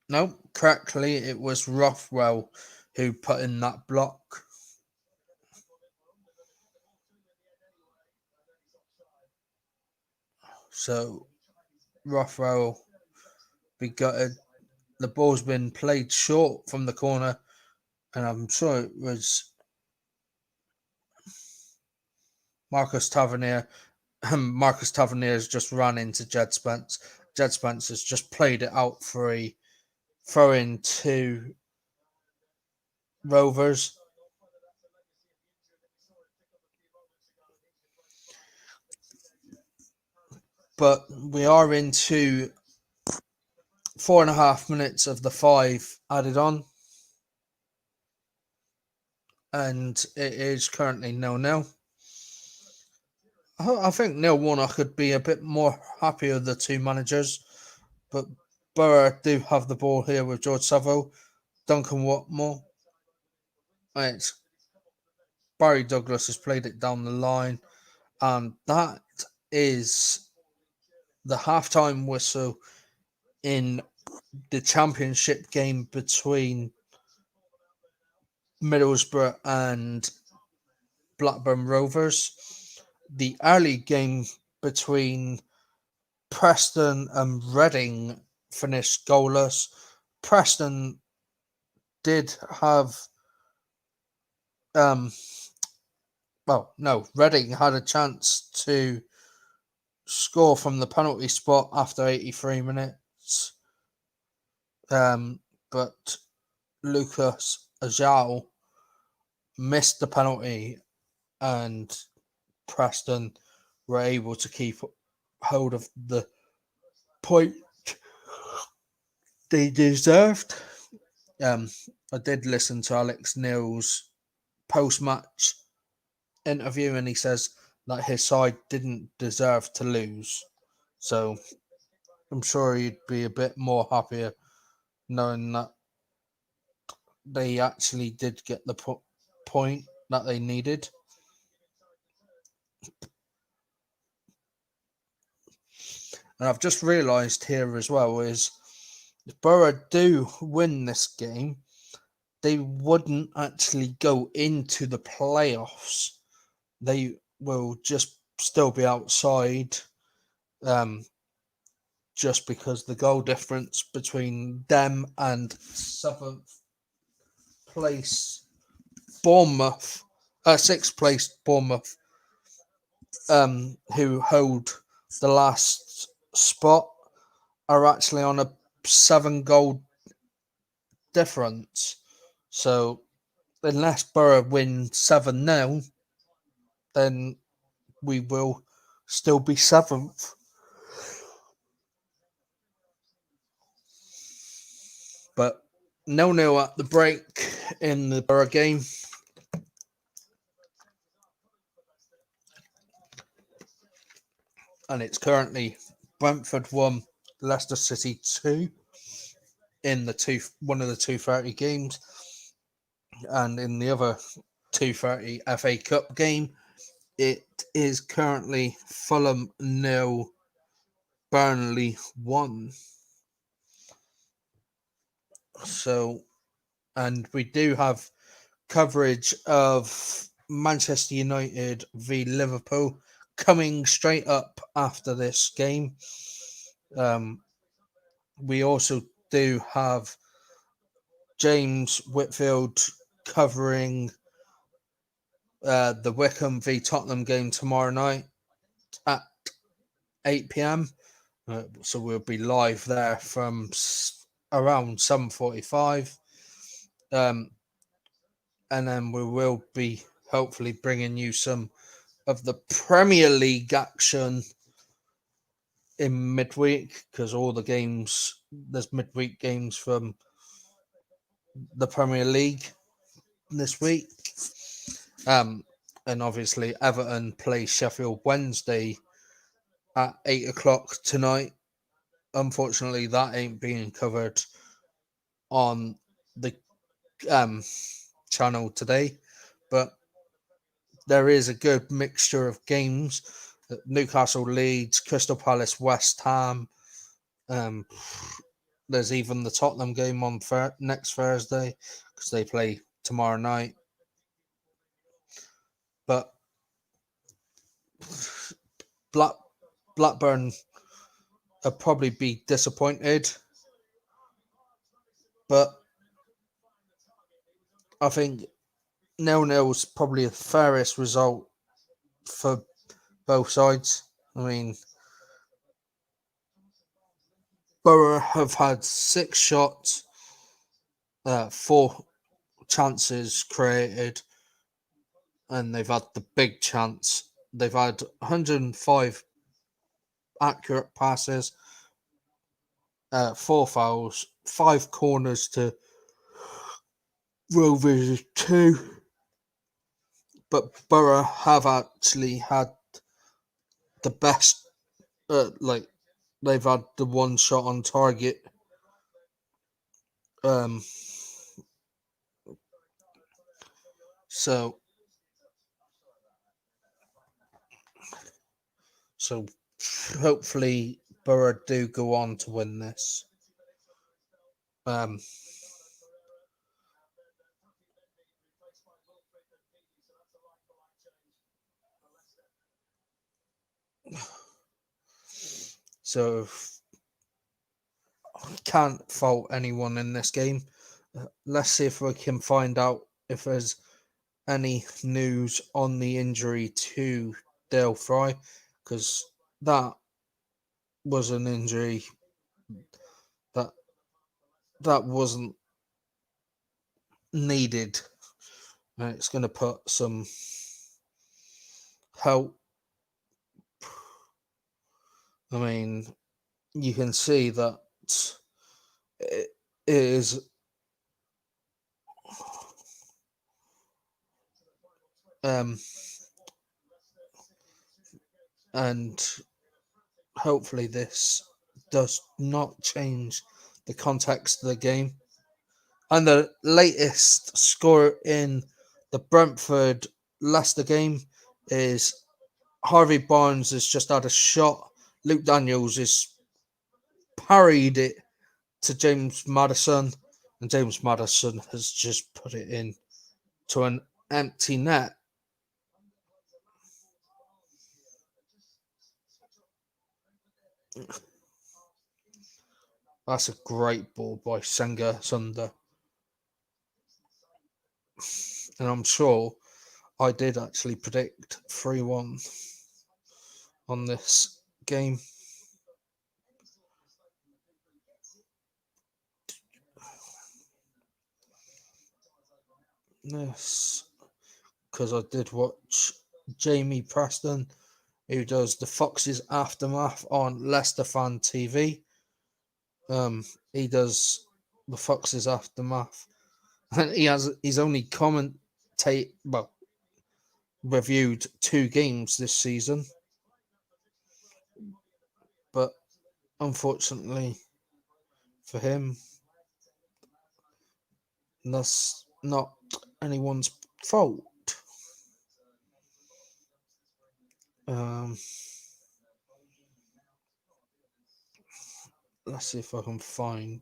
No, correctly, it was Rothwell who put in that block. So Rothwell be gutted. The ball's been played short from the corner, and I'm sure it was Marcus Tavernier. Marcus Tavernier has just run into Jed Spence. Jed Spence has just played it out for a throw in to Rovers. But we are into 4.5 minutes of the 5 added on. And it is currently 0-0. I think Neil Warnock could be a bit more happy with the two managers, but Borough do have the ball here with George Saville, Duncan Watmore. It's Barry Douglas has played it down the line, and that is the halftime whistle in the championship game between Middlesbrough and Blackburn Rovers. The early game between Preston and Reading finished goalless. Preston did have Reading had a chance to score from the penalty spot after 83 minutes. But Lucas Ajal missed the penalty and Preston were able to keep hold of the point they deserved. I did listen to Alex Neil's post-match interview, and he says that his side didn't deserve to lose. So I'm sure he'd be a bit more happier knowing that they actually did get the point that they needed. And I've just realised here as well is if Borough do win this game, they wouldn't actually go into the playoffs. They will just still be outside, just because the goal difference between them and 7th place Bournemouth, 6th place Bournemouth, who hold the last spot, are actually on a 7-goal difference. So unless Borough win 7-0, then we will still be 7th. But 0-0 at the break in the Borough game. And it's currently Brentford 1, Leicester City 2 in one of the 2:30 games. And in the other 2:30 FA Cup game, it is currently Fulham 0, Burnley 1. So, and we do have coverage of Manchester United v Liverpool coming straight up after this game. We also do have James Whitfield covering the Wickham v Tottenham game tomorrow night at 8 p.m. So we'll be live there from around 7:45. And then we will be hopefully bringing you some of the Premier League action in midweek, because all the games, there's midweek games from the Premier League this week. And obviously Everton play Sheffield Wednesday at 8 o'clock tonight. Unfortunately, that ain't being covered on the channel today, but there is a good mixture of games. Newcastle, Leeds, Crystal Palace, West Ham. Um, there's even the Tottenham game on next Thursday because they play tomorrow night. But Blackburn will probably be disappointed, but I think 0-0 is probably the fairest result for both sides. I mean, Borough have had 6 shots, 4 chances created, and they've had the big chance. They've had 105 accurate passes, 4 fouls, 5 corners to Rovers 2. But Borough have actually had the best, they've had the one shot on target. So hopefully Borough do go on to win this. So can't fault anyone in this game. Let's see if we can find out if there's any news on the injury to Dale Fry, because that was an injury that wasn't needed. And it's going to put some help. I mean, you can see that it is and hopefully this does not change the context of the game. And the latest score in the Brentford Leicester game is Harvey Barnes has just had a shot. Luke Daniels has parried it to James Maddison, and James Maddison has just put it in to an empty net. That's a great ball by Senga Sunder. And I'm sure I did actually predict 3-1 on this game. Yes, because I did watch Jamie Preston, who does the Foxes Aftermath on Leicester Fan TV. He does the Foxes Aftermath, and he's only reviewed 2 games this season, but unfortunately for him, that's not anyone's fault. Let's see if I can find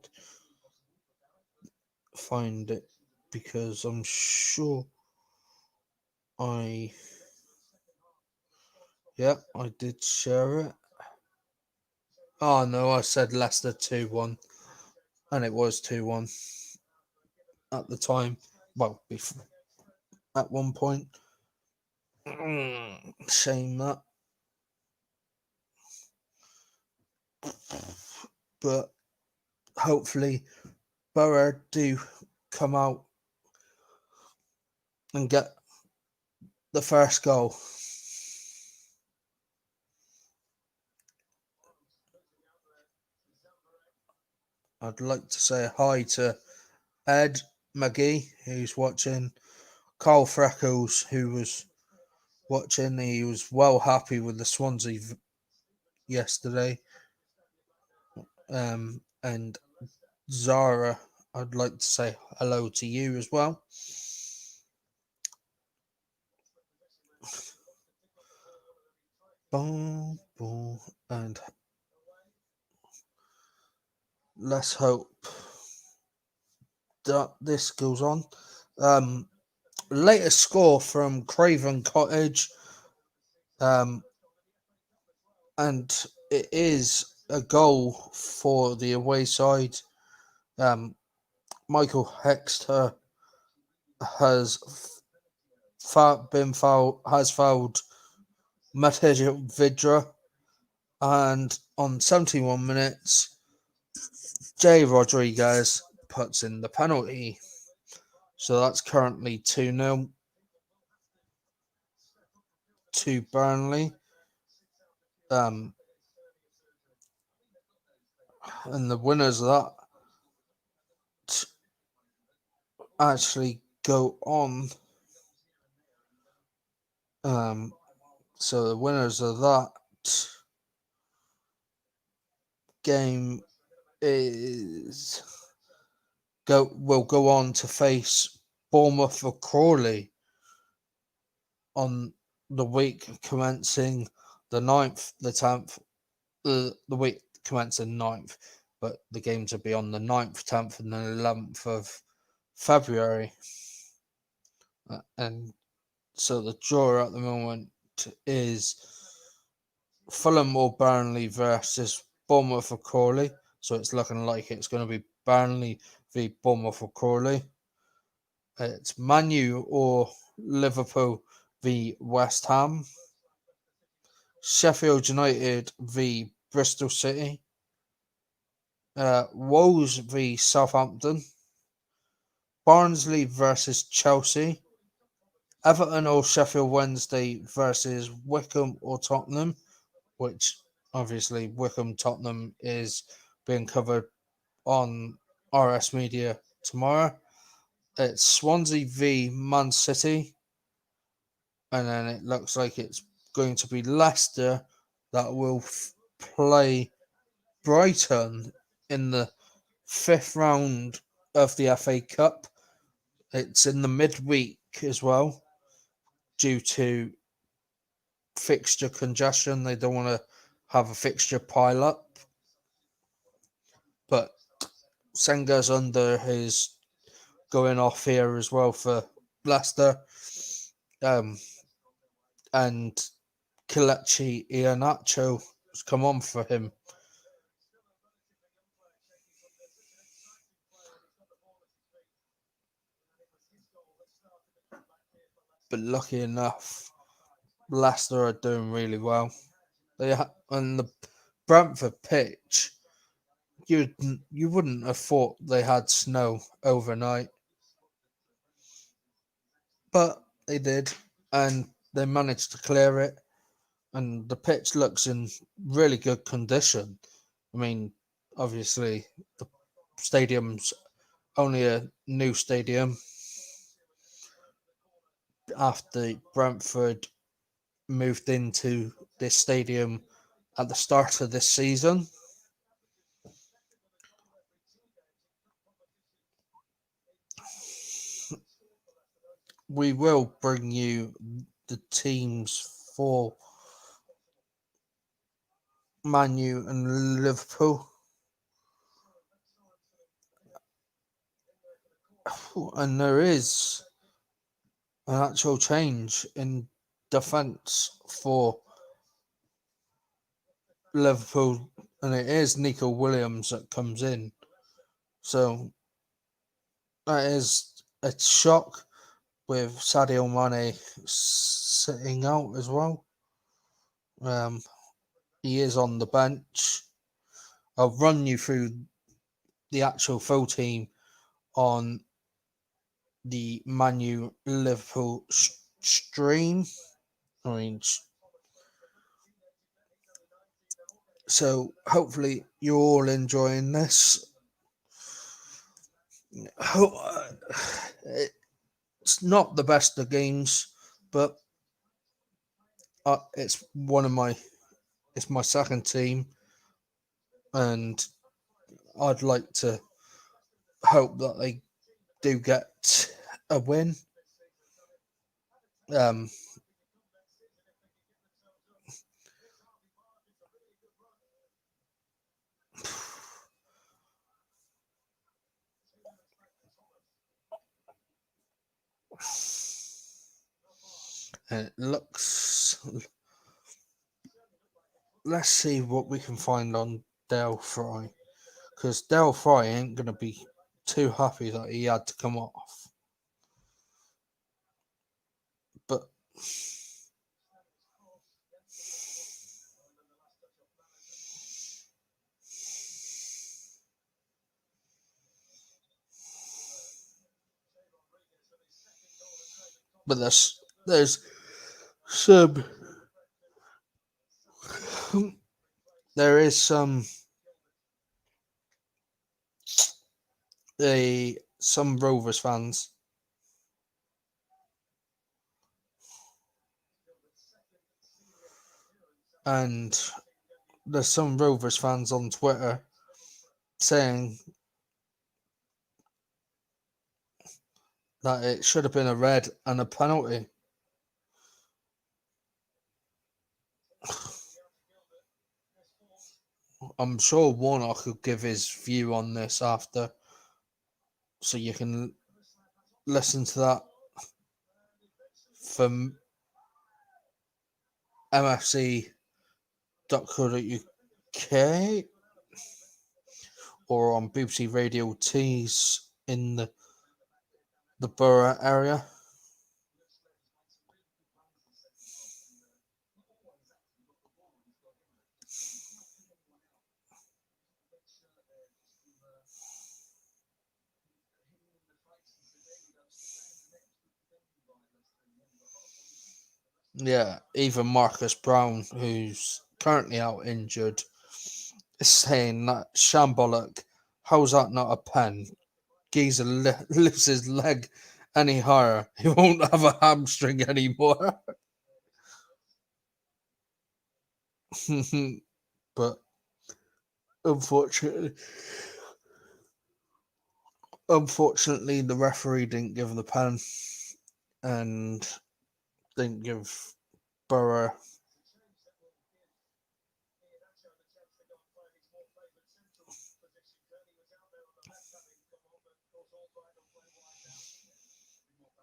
it, because I'm sure I did share it. Oh no, I said Leicester 2-1, and it was 2-1 at the time. Well, before, at one point. Shame that. But hopefully Borough do come out and get the first goal. I'd like to say hi to Ed McGee, who's watching, Carl Freckles, who was watching. He was well happy with the Swansea yesterday. And Zara, I'd like to say hello to you as well. Boom, boom, and let's hope that this goes on. Latest score from Craven Cottage, um, and it is a goal for the away side. Michael Hexter has fouled Matej Vidra, and on 71 minutes, Jay Rodriguez puts in the penalty. So that's currently 2-0 to Burnley. And the winners of that actually go on. So the winners of that game will go on to face Bournemouth or Crawley on the week commencing the 9th, the 10th, the week commencing 9th, but the games will be on the 9th, 10th, and the 11th of February. And so the draw at the moment is Fulham or Burnley versus Bournemouth or Crawley. So it's looking like it's going to be Burnley v Bournemouth or Crawley. It's Man U or Liverpool v West Ham. Sheffield United v Bristol City. Wolves v Southampton. Barnsley versus Chelsea. Everton or Sheffield Wednesday versus Wycombe or Tottenham, which obviously Wycombe Tottenham is being covered on RS Media tomorrow. It's Swansea v Man City, and then it looks like it's going to be Leicester that will play Brighton in the 5th round of the FA Cup. It's in the midweek as well due to fixture congestion. They don't want to have a fixture pile up. But Senga's under his going off here as well for Leicester. And Kelechi Iheanacho has come on for him. But lucky enough, Leicester are doing really well. On the Brentford pitch, you wouldn't have thought they had snow overnight, but they did, and they managed to clear it. And the pitch looks in really good condition. I mean, obviously, the stadium's only a new stadium after Brentford moved into this stadium at the start of this season. We will bring you the teams for Man U and Liverpool. And there is an actual change in defence for Liverpool, and it is Nico Williams that comes in. So that is a shock with Sadio Mane sitting out as well. He is on the bench. I'll run you through the actual full team on the Man U Liverpool stream. So hopefully you're all enjoying this. It's not the best of games, but it's my second team, and I'd like to hope that they do get a win. And it looks. Let's see what we can find on Dale Fry. Because Dale Fry ain't going to be too happy that he had to come off. But there's some there is some Rovers fans and there's some Rovers fans on Twitter saying that it should have been a red and a penalty. I'm sure Warnock could give his view on this after, so you can listen to that from mfc.co.uk or on BBC Radio Tees in the Borough area. Yeah, even Marcus Brown, who's currently out injured, is saying that shambolic. How's that not a pen? Geezer lifts his leg any higher, he won't have a hamstring anymore. But unfortunately, the referee didn't give the pen and didn't give Borough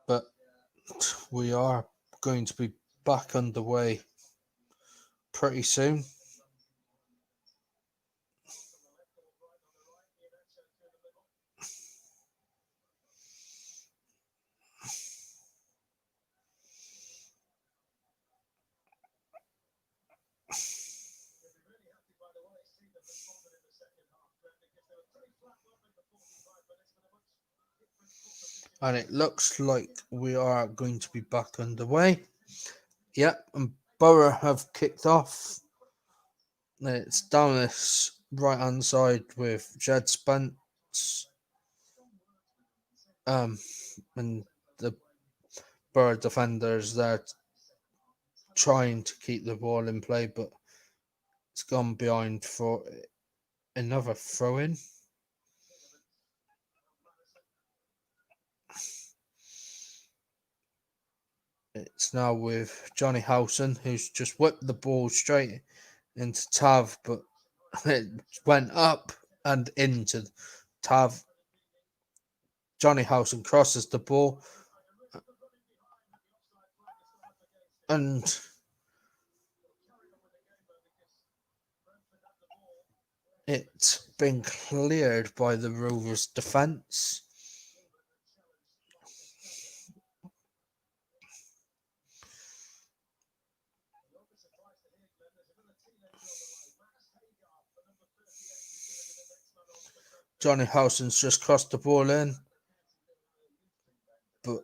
but we are going to be back underway pretty soon. And it looks like we are going to be back underway. Yep, and Borough have kicked off. It's down this right hand side with Jed Spence. And the Borough defenders there trying to keep the ball in play, but it's gone behind for another throw in. It's now with Johnny Howson, who's just whipped the ball straight into Tav, but it went up and into Tav. Johnny Howson crosses the ball, and it's been cleared by the Rovers defence. Johnny Howson's just crossed the ball in, but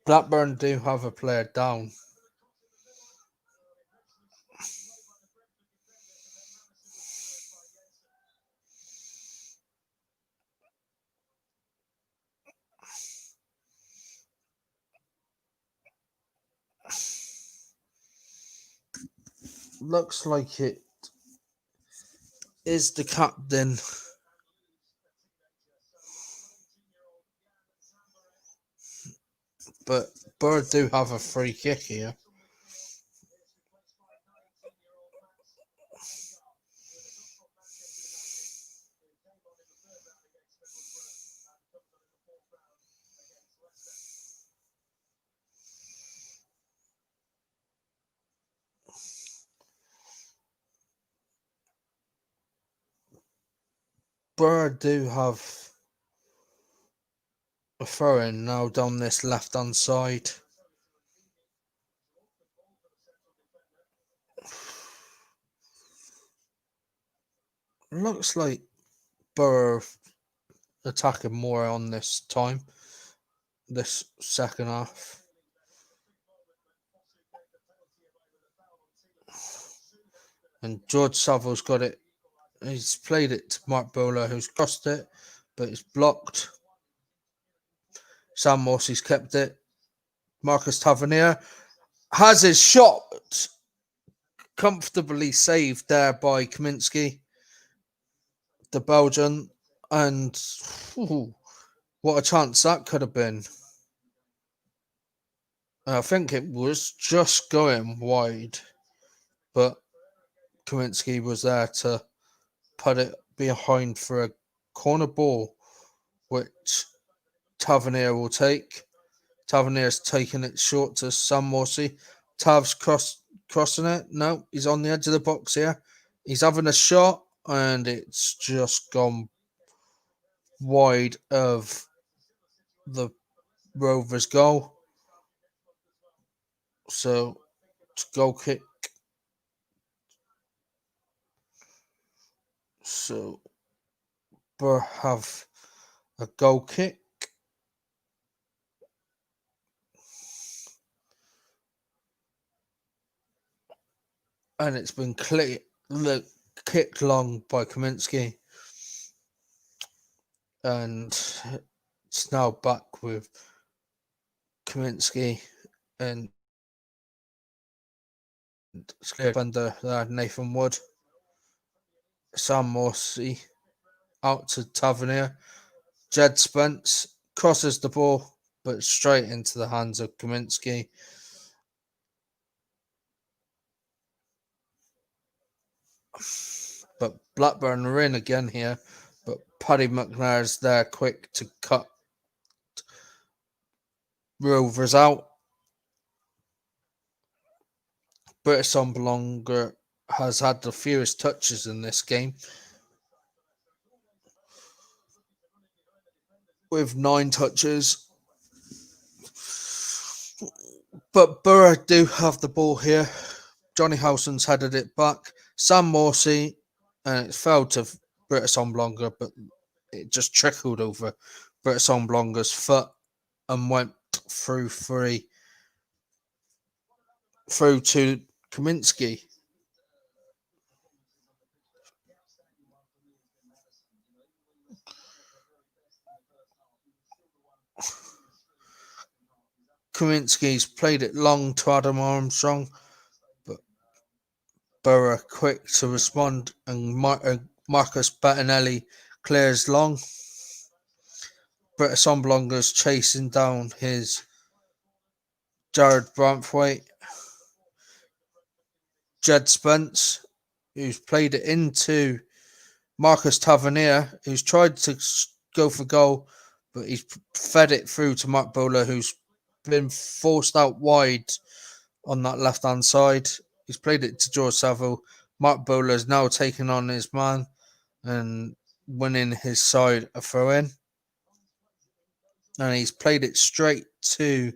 Blackburn do have a player down. Looks like it is the captain. But Bird do have a free kick here. Borough do have a throw in now down this left hand side. Looks like Borough attacking more on this time, this second half. And George Saville's got it. He's played it to Mark Bowler, who's crossed it, but it's blocked. Sam Morsey's kept it. Marcus Tavernier has his shot comfortably saved there by Kaminsky, the Belgian, and what a chance that could have been. I think it was just going wide, but Kaminsky was there to put it behind for a corner ball, which Tavernier will take. Tavernier's taking it short to Sam Morsey. Tav's crossing it. No, he's on the edge of the box here. He's having a shot, and it's just gone wide of the Rovers goal. So, it's goal kick. So, Burr have a goal kick. And it's been kicked long by Kaminsky. And it's now back with Kaminsky and defender Nathan Wood. Sam Morsey out to Tavernier. Jed Spence crosses the ball, but straight into the hands of Kaminsky. But Blackburn are in again here. But Paddy McNair's there quick to cut Rovers out. British Assombalonga has had the fewest touches in this game, with 9 touches. But Borough do have the ball here. Johnny Howson's headed it back. Sam Morsey, and it fell to British Assombalonga, but it just trickled over British Assombalonga's foot and went through to Kaminsky. Kaminsky's played it long to Adam Armstrong, but Borough quick to respond, and Marcus Bettinelli clears long. British Assombalonga's chasing down his Jared Branthwaite. Jed Spence, who's played it into Marcus Tavernier, who's tried to go for goal, but he's fed it through to Mark Bowler, who's been forced out wide on that left-hand side. He's played it to George Saville. Mark Bowler is now taking on his man and winning his side a throw-in. And he's played it straight to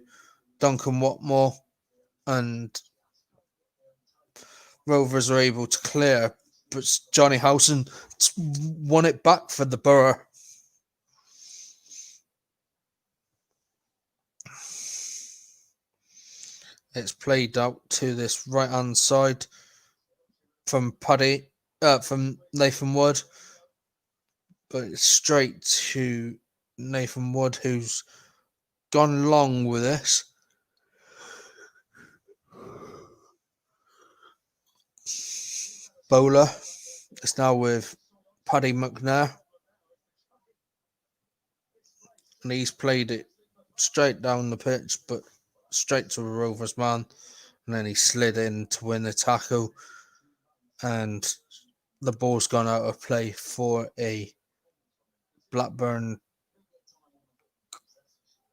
Duncan Watmore, and Rovers are able to clear, but Johnny Howson won it back for the Borough. It's played out to this right-hand side from Nathan Wood, but it's straight to Nathan Wood, who's gone long with this. Bowler is now with Paddy McNair, and he's played it straight down the pitch, but straight to a Rovers man, and then he slid in to win the tackle, and the ball's gone out of play for a Blackburn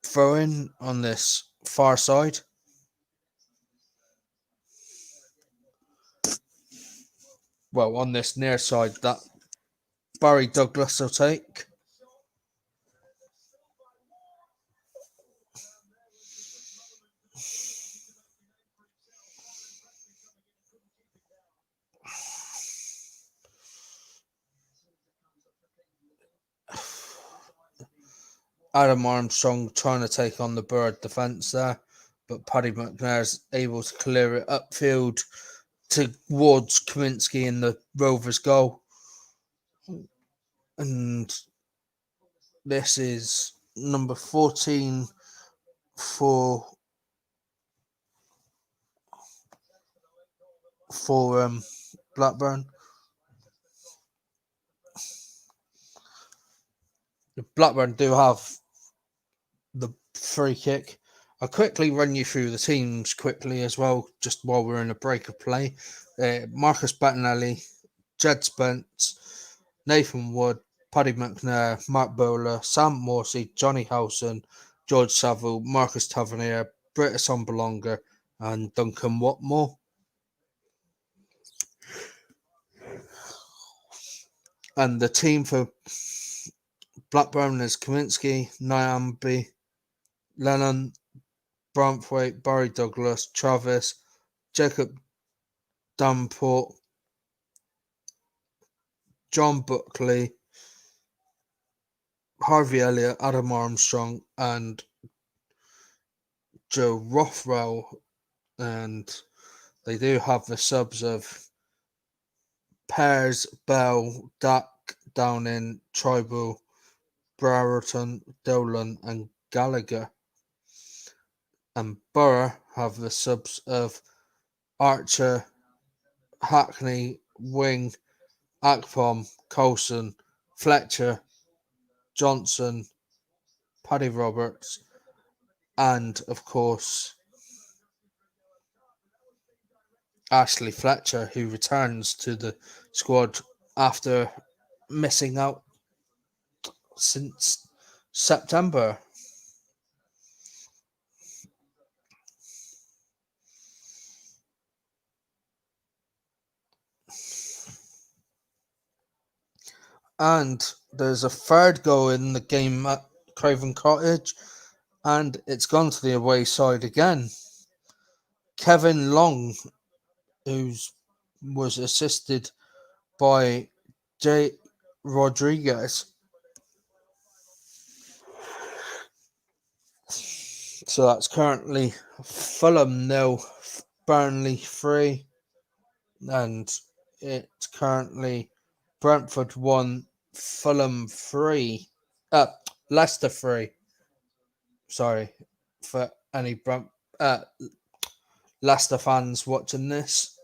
throw-in on this far side. Well, on this near side, that Barry Douglas will take. Adam Armstrong trying to take on the Bird defence there, but Paddy McNair's able to clear it upfield towards Kaminsky in the Rovers goal. And this is number 14 for Blackburn. Blackburn do have the free kick. I'll quickly run you through the teams quickly as well, just while we're in a break of play. Marcus Bettinelli, Jed Spence, Nathan Wood, Paddy McNair, Mark Bowler, Sam Morsey, Johnny Howson, George Saville, Marcus Tavernier, Britta Sombalonga, and Duncan Watmore. And the team for Blackburn is Kaminsky, Nyambi, Lennon, Branthwaite, Barry Douglas, Travis, Jacob Damport, John Buckley, Harvey Elliott, Adam Armstrong, and Joe Rothwell. And they do have the subs of Pears, Bell, Dak, Downing, Tribal, Brereton, Dolan, and Gallagher. And Borough have the subs of Archer, Hackney, Wing, Akpom, Coulson, Fletcher, Johnson, Paddy Roberts, and of course Ashley Fletcher, who returns to the squad after missing out since September. And there's a third goal in the game at Craven Cottage, and it's gone to the away side again. Kevin Long, who was assisted by J. Rodriguez. So that's currently Fulham 0, Burnley 3, and it's currently Brentford 1, Fulham 3, Leicester 3. Sorry for any Leicester fans watching this,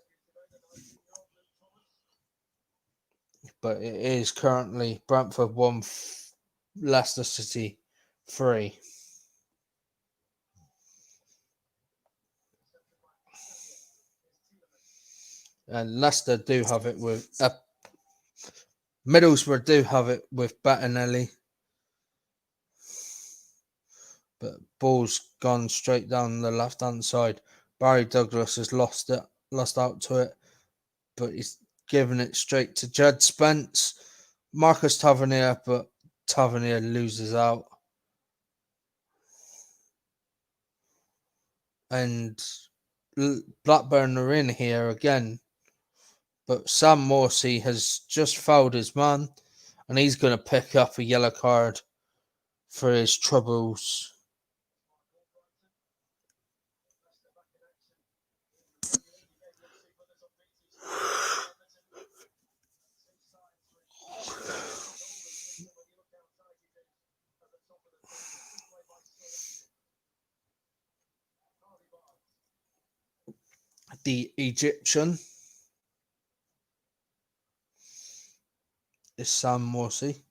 but it is currently Brentford 1, Leicester City 3. And Leicester do have it with Middlesbrough do have it with Bettinelli, but ball's gone straight down the left hand side. Barry Douglas has lost out to it, but he's given it straight to Jed Spence, Marcus Tavernier, but Tavernier loses out. And Blackburn are in here again, but Sam Morsey has just fouled his man, and he's going to pick up a yellow card for his troubles. The Egyptian is Sam Morsey.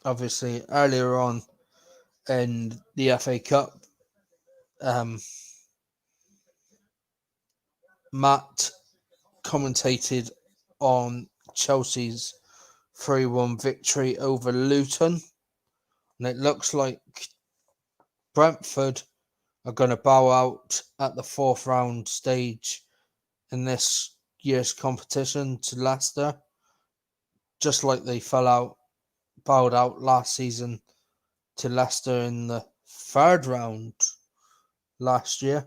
Obviously, earlier on in the FA Cup, Matt commentated on Chelsea's 3-1 victory over Luton, and it looks like Brentford are going to bow out at the fourth round stage in this year's competition to Leicester, just like they bowed out last season to Leicester in the third round last year.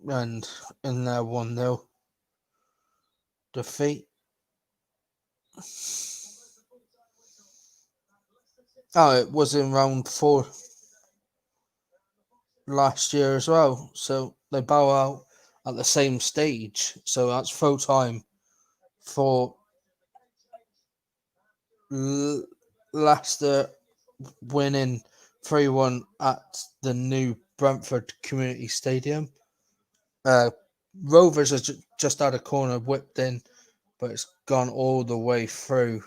And in their 1-0 defeat. Oh, it was in round 4 last year as well. So they bow out at the same stage. So that's full time for Leicester winning 3-1 at the new Brentford Community Stadium. Rovers has just had a corner whipped in, but it's gone all the way through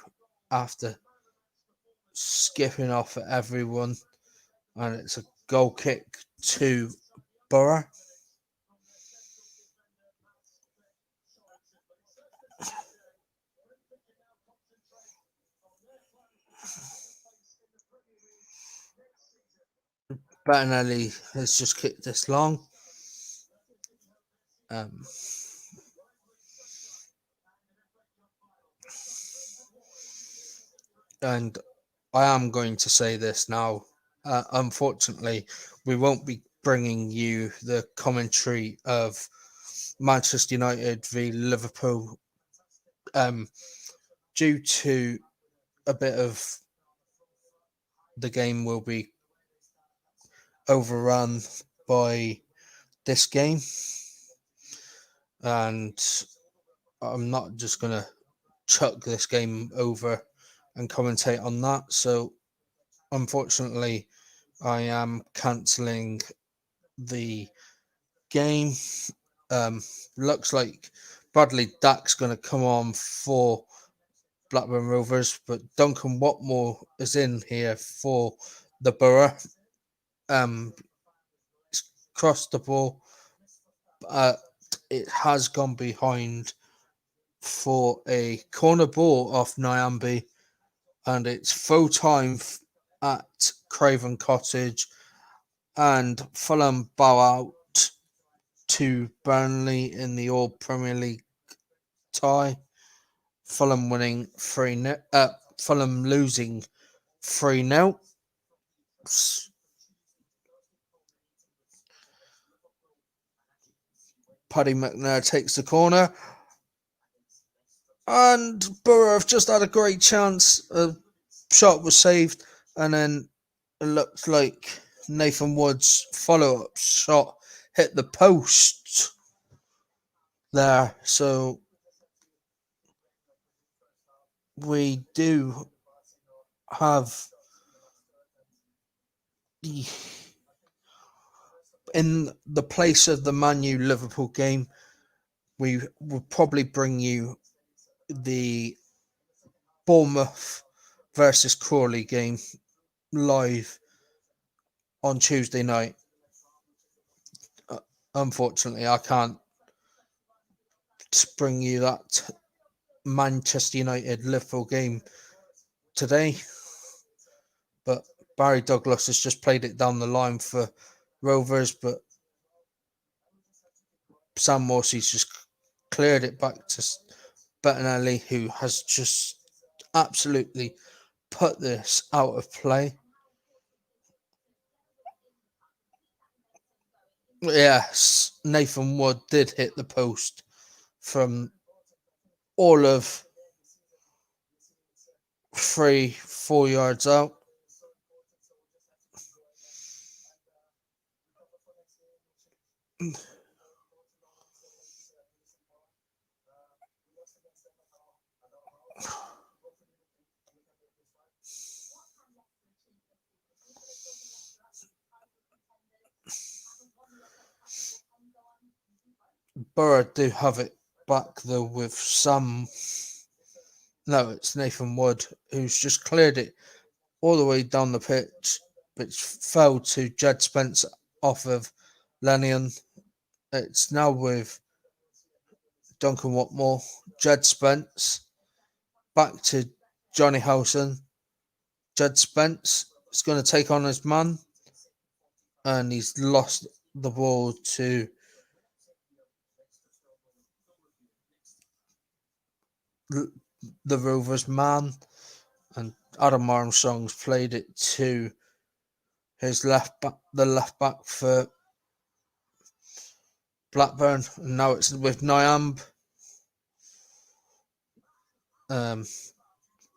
after skipping off at everyone, and it's a goal kick to Borough. Bettinelli has just kicked this long. And I am going to say this now. Unfortunately, we won't be bringing you the commentary of Manchester United v Liverpool due to a bit of the game will be overrun by this game. And I'm not just going to chuck this game over and commentate on that. So, unfortunately, I am cancelling the game. Looks like Bradley Dack's going to come on for Blackburn Rovers, but Duncan Watmore is in here for the Borough. Crossed the ball. It has gone behind for a corner ball off Nyambi, and it's full time at Craven Cottage, and Fulham bow out to Burnley in the All Premier League tie. Fulham winning 3-0. Fulham losing 3-0. Paddy McNair takes the corner. And Borough have just had a great chance. A shot was saved. And then it looks like Nathan Wood's follow-up shot hit the post there. So we do have in the place of the Man U Liverpool game, we will probably bring you the Bournemouth versus Crawley game live on Tuesday night. Unfortunately, I can't bring you that Manchester United Liverpool game today, but Barry Douglas has just played it down the line for Rovers, but Sam Morsey's just cleared it back to Bettinelli, who has just absolutely put this out of play. Yes, Nathan Wood did hit the post from all of 3-4 yards out. Borough do have it back though with some. No, it's Nathan Wood who's just cleared it all the way down the pitch, which fell to Jed Spence off of Lennon. It's now with Duncan Watmore, Jed Spence, back to Johnny Howson, Jed Spence is going to take on his man, and he's lost the ball to the Rovers man, and Adam Armstrong's played it to his left back, the left back for Blackburn, and now it's with Nyamb.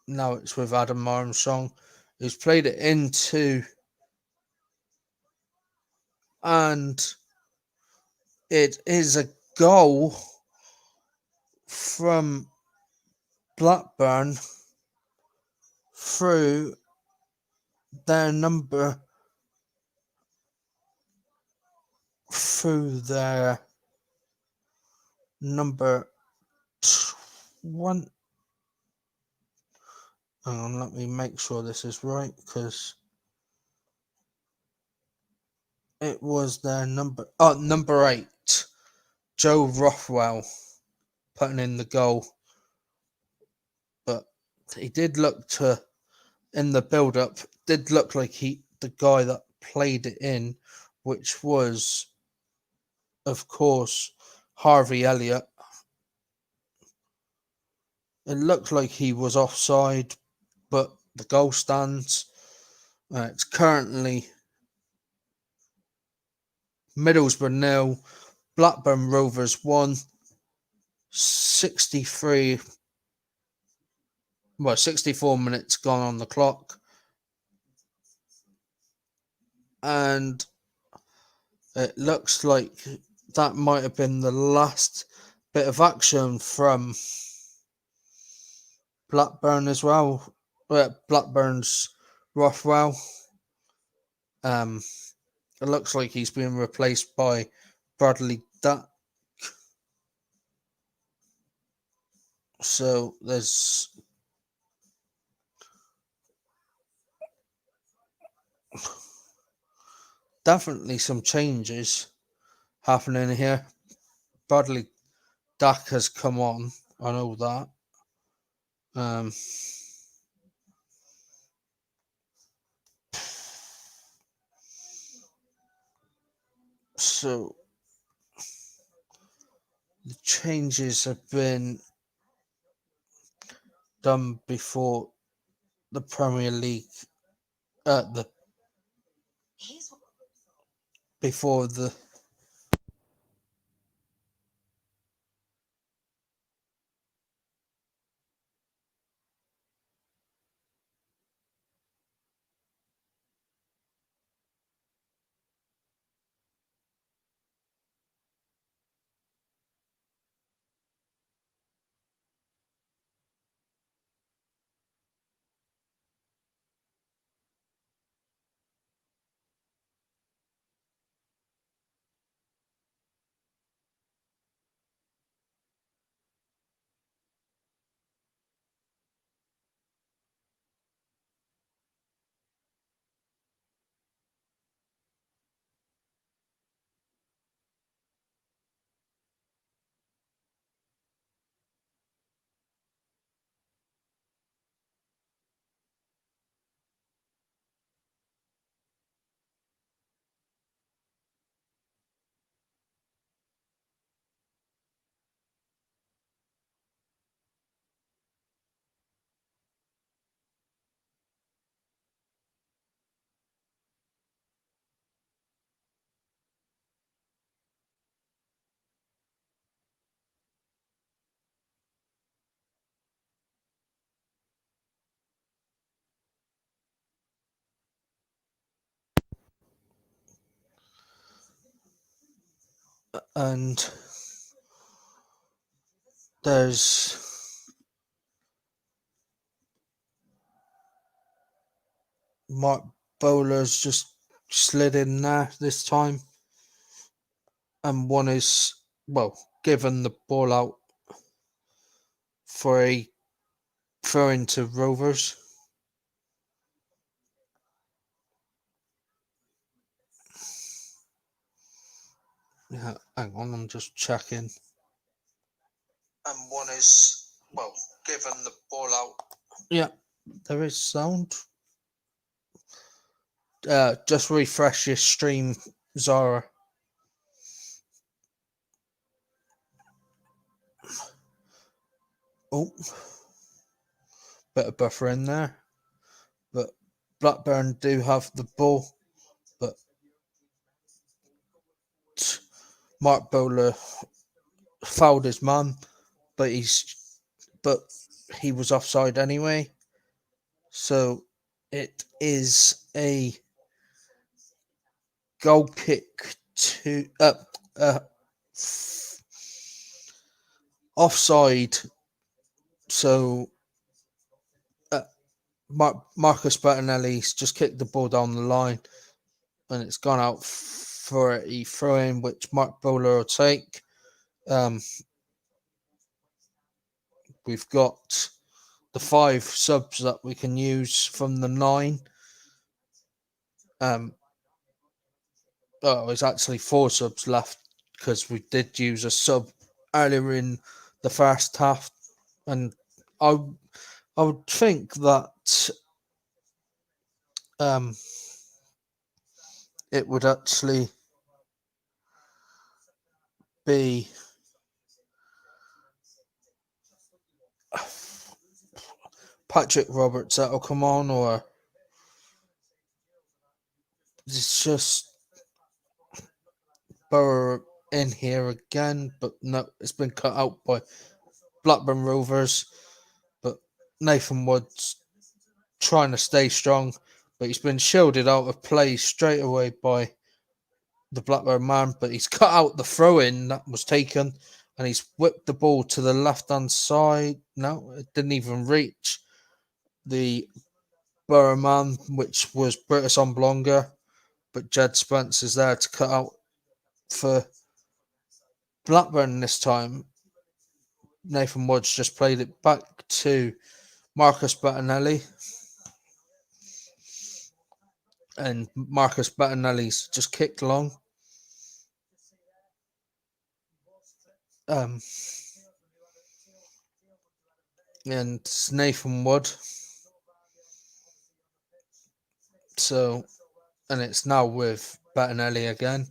Now it's with Adam Armstrong, who's played it into, and it is a goal from Blackburn through their number one. Hang on, let me make sure this is right, because it was their number 8, Joe Rothwell, putting in the goal. But he did look to, in the build-up, did look like the guy that played it in, which was, of course, Harvey Elliott. It looked like he was offside, but the goal stands. It's currently Middlesbrough 0, Blackburn Rovers 1, 64 minutes gone on the clock. And it looks like that might have been the last bit of action from Blackburn as well. Blackburn's Rothwell. It looks like he's been replaced by Bradley Duck. So there's definitely some changes happening here. Bradley Duck has come on. I know that. So the changes have been done before the Premier League, before the and there's Mark Bowler's just slid in there this time, and one is given the ball out for a throw into Rovers. Yeah, hang on, I'm just checking. And one is given the ball out. Yeah, there is sound. Just refresh your stream, Zara. Oh, bit of buffer in there. But Blackburn do have the ball. But Mark Bowler fouled his man. But he was offside anyway. So it is a goal kick to offside. So Marcus Bettinelli's just kicked the ball down the line, and it's gone out for a throw-in, which Mark Bowler will take. We've got the 5 subs that we can use from the 9. It's actually 4 subs left because we did use a sub earlier in the first half, and I would think that it would actually be Patrick Roberts that'll come on, or it's just Borough in here again, but no, it's been cut out by Blackburn Rovers. But Nathan Wood's trying to stay strong, but he's been shielded out of play straight away by the Blackburn man, but he's cut out the throw-in that was taken, and he's whipped the ball to the left-hand side. No, it didn't even reach the Borough man, which was Britus Omblonga, but Jed Spence is there to cut out for Blackburn this time. Nathan Woods just played it back to Marcus Bettinelli, and Marcus Bettinelli's just kicked long. And it's Nathan Wood. So, and it's now with Bettinelli again.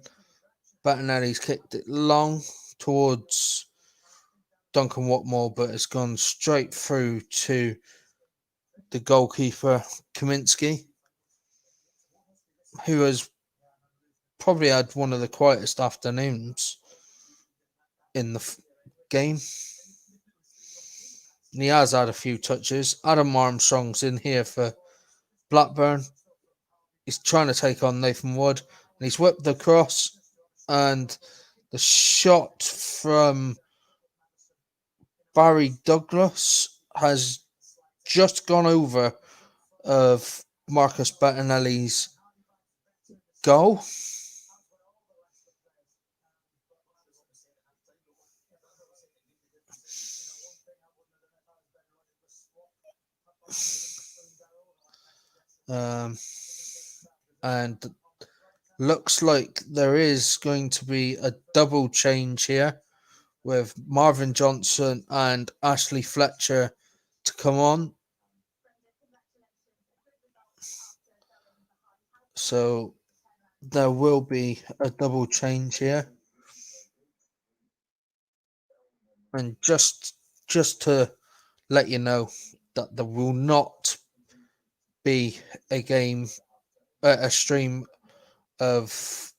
Bettinelli's kicked it long towards Duncan Watmore, but it's gone straight through to the goalkeeper, Kaminsky, who has probably had one of the quietest afternoons in the game. And he has had a few touches. Adam Armstrong's in here for Blackburn. He's trying to take on Nathan Wood, and he's whipped the cross, and the shot from Barry Douglas has just gone over of Marcus Bettinelli's goal. And looks like there is going to be a double change here with Marvin Johnson and Ashley Fletcher to come on. So there will be a double change here. And just to let you know that there will not be a stream of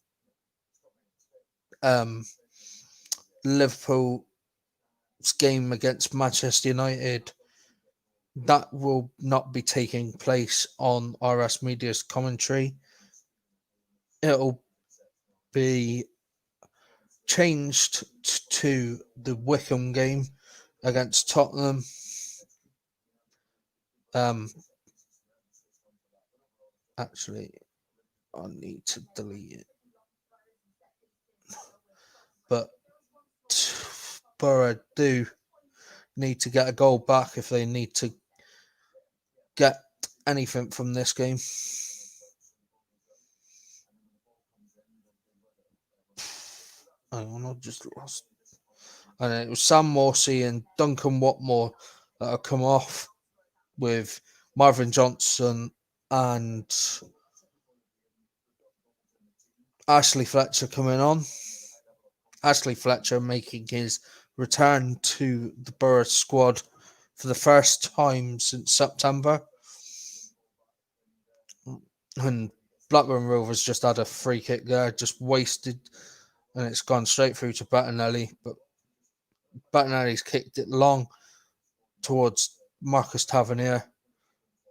Liverpool's game against Manchester United. That will not be taking place on RS Media's commentary. It'll be changed to the Wickham game against Tottenham. Actually, I need to delete it. But Borough do need to get a goal back if they need to get anything from this game. Hang on, I just lost. And it was Sam Morsey and Duncan Watmore that have come off with Marvin Johnson and Ashley Fletcher coming on. Ashley Fletcher making his return to the Borough squad for the first time since September. And Blackburn Rovers just had a free kick there, just wasted, and it's gone straight through to Bettinelli. But Bettinelli's kicked it long towards Marcus Tavernier,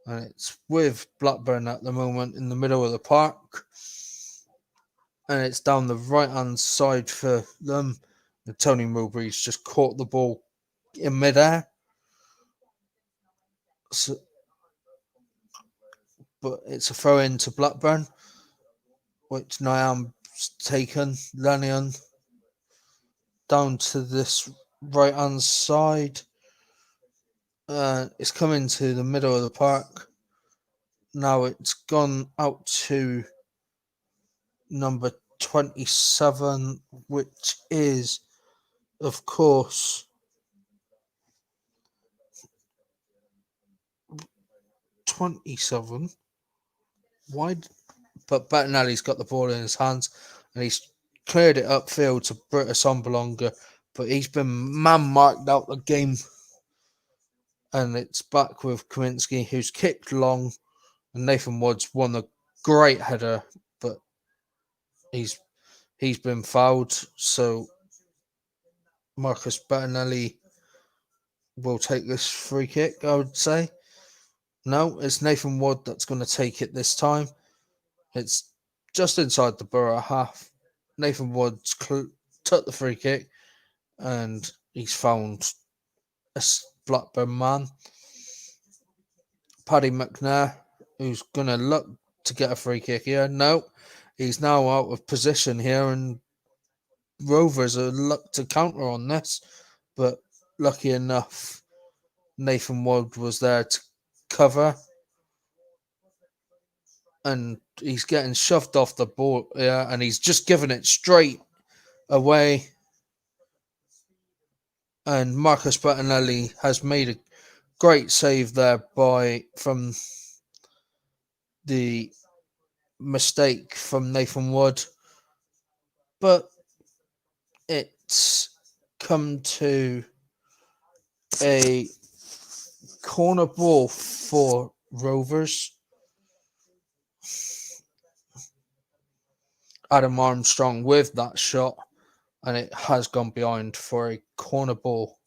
and it's with Blackburn at the moment in the middle of the park. And it's down the right-hand side for them. And Tony Mowbray's just caught the ball in midair. So, but it's a throw-in to Blackburn, which Nyam's taken. Lanyon down to this right-hand side. It's coming to the middle of the park. Now it's gone out to number 27, which is, of course, .27. Wide, but Bettinelli's got the ball in his hands and he's cleared it upfield to Britta Sombolonga, but he's been man-marked out the game. And it's back with Kaminsky, who's kicked long, and Nathan Woods won a great header, but he's been fouled, so Marcus Bettinelli will take this free kick, I would say. No, it's Nathan Wood that's going to take it this time. It's just inside the Borough half. Nathan Woods took the free kick, and he's found a Blackburn man. Paddy McNair, who's going to look to get a free kick here. No, he's now out of position here, and Rovers are look to counter on this, but lucky enough, Nathan Wood was there to cover, and he's getting shoved off the ball here, and he's just given it straight away. And Marcus Bettinelli has made a great save there from the mistake from Nathan Wood, but it's come to a corner ball for Rovers. Adam Armstrong with that shot, and it has gone behind for a corner ball.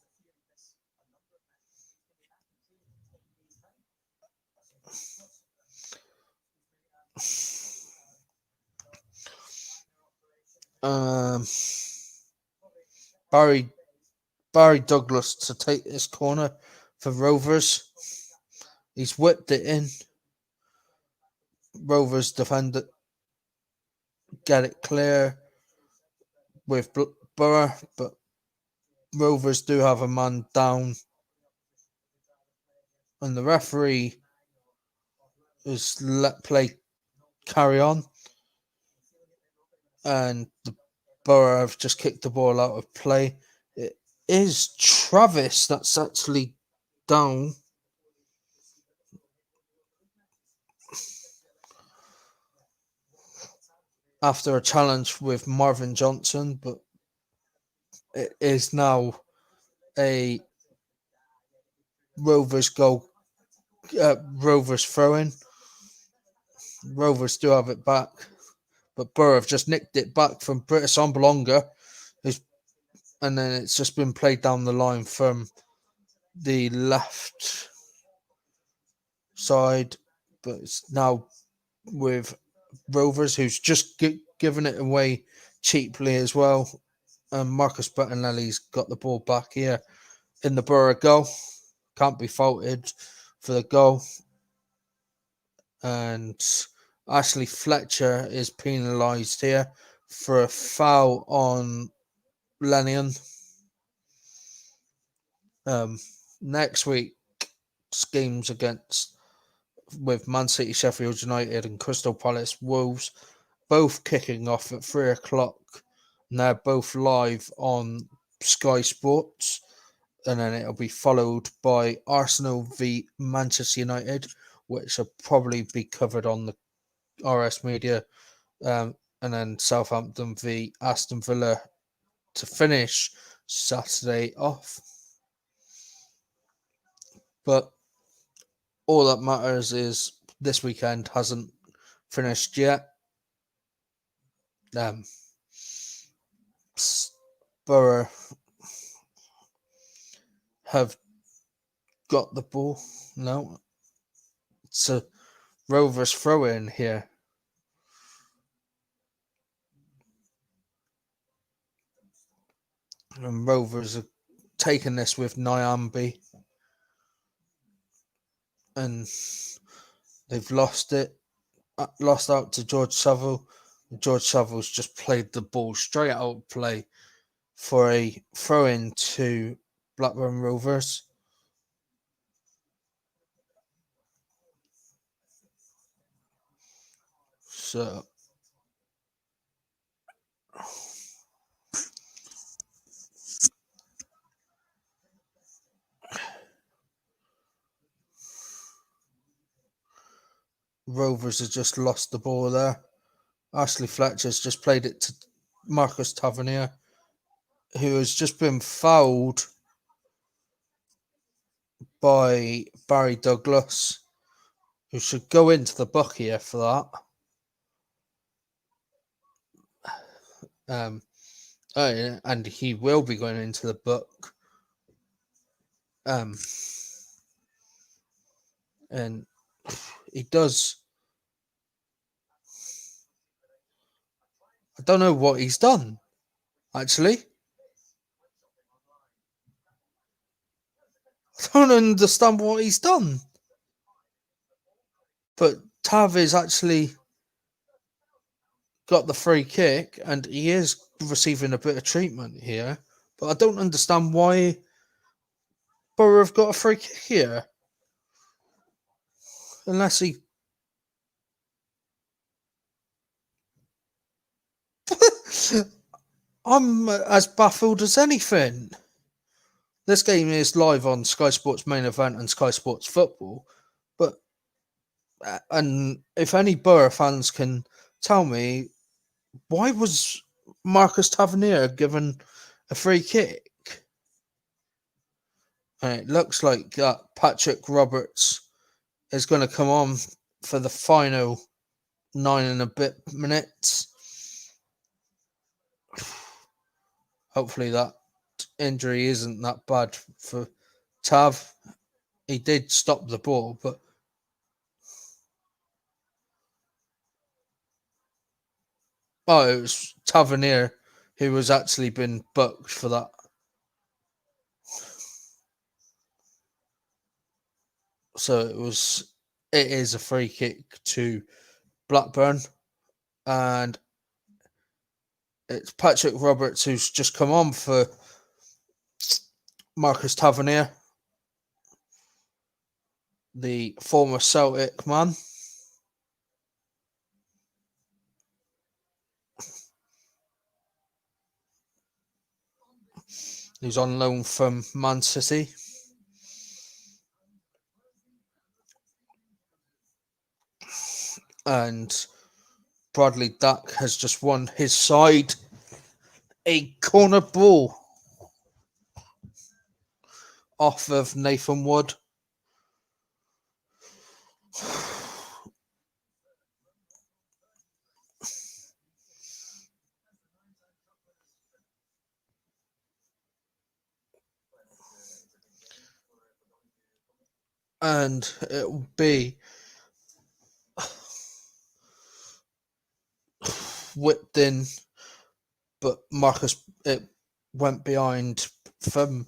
Barry Douglas to take this corner for Rovers. He's whipped it in. Rovers defender get it clear with Borough, but Rovers do have a man down, and the referee has let play carry on, and the Borough have just kicked the ball out of play. It is Travis that's actually down. After a challenge with Marvin Johnson, but it is now a Rovers goal, Rovers throw-in. Rovers do have it back, but Borough have just nicked it back from Britta Sombolonga, and then it's just been played down the line from the left side, but it's now with Rovers, who's just given it away cheaply as well. And Marcus Bettinelli's got the ball back here in the Borough goal. Can't be faulted for the goal. And Ashley Fletcher is penalised here for a foul on Lanyon. Next week's games with Man City, Sheffield United and Crystal Palace Wolves, both kicking off at 3 o'clock. And they're both live on Sky Sports. And then it'll be followed by Arsenal v Manchester United, which will probably be covered on the RS Media and then Southampton v Aston Villa to finish Saturday off. But all that matters is this weekend hasn't finished yet. Borough have got the ball. No, it's a Rovers throw in here. And Rovers are taking this with Nyambi. And they've lost out to George Saville. George Saville's just played the ball straight out of play for a throw-in to Blackburn Rovers. So Rovers have just lost the ball there. Ashley Fletcher's just played it to Marcus Tavernier, who has just been fouled by Barry Douglas, who should go into the book here for that. And he will be going into the book. And he does. I don't know what he's done, actually. I don't understand what he's done. But Tav is actually got the free kick, and he is receiving a bit of treatment here. But I don't understand why Borough have got a free kick here. Unless he... I'm as baffled as anything. This game is live on Sky Sports Main Event and Sky Sports Football. But... and if any Borough fans can tell me, why was Marcus Tavernier given a free kick? And it looks like Patrick Roberts is going to come on for the final 9 and a bit minutes. Hopefully that injury isn't that bad for Tav. He did stop the ball, but it was Tavernier who was actually been booked for that. So it is a free kick to Blackburn, and it's Patrick Roberts who's just come on for Marcus Tavernier, the former Celtic man. He's on loan from Man City. And Bradley Dack has just won his side a corner ball off of Nathan Wood. And it will be whipped in, but Marcus, it went behind from,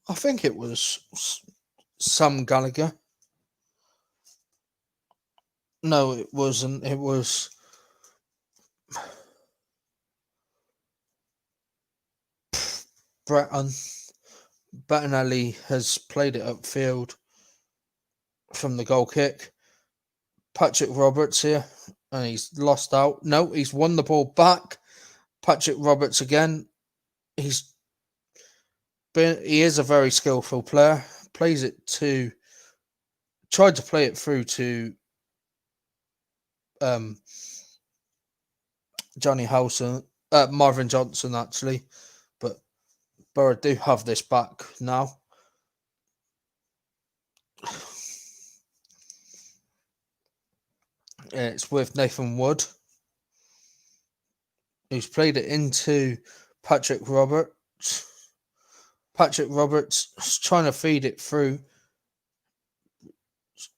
I think it was Sam Gallagher. No, it wasn't. It was Breton. Bettinelli has played it upfield from the goal kick. Patrick Roberts here, and he's lost out. No, he's won the ball back. Patrick Roberts again. He is a very skillful player. Tried to play it through to Johnny Howson, Marvin Johnson actually, but Borough do have this back now. It's with Nathan Wood, who's played it into Patrick Roberts. Patrick Roberts is trying to feed it through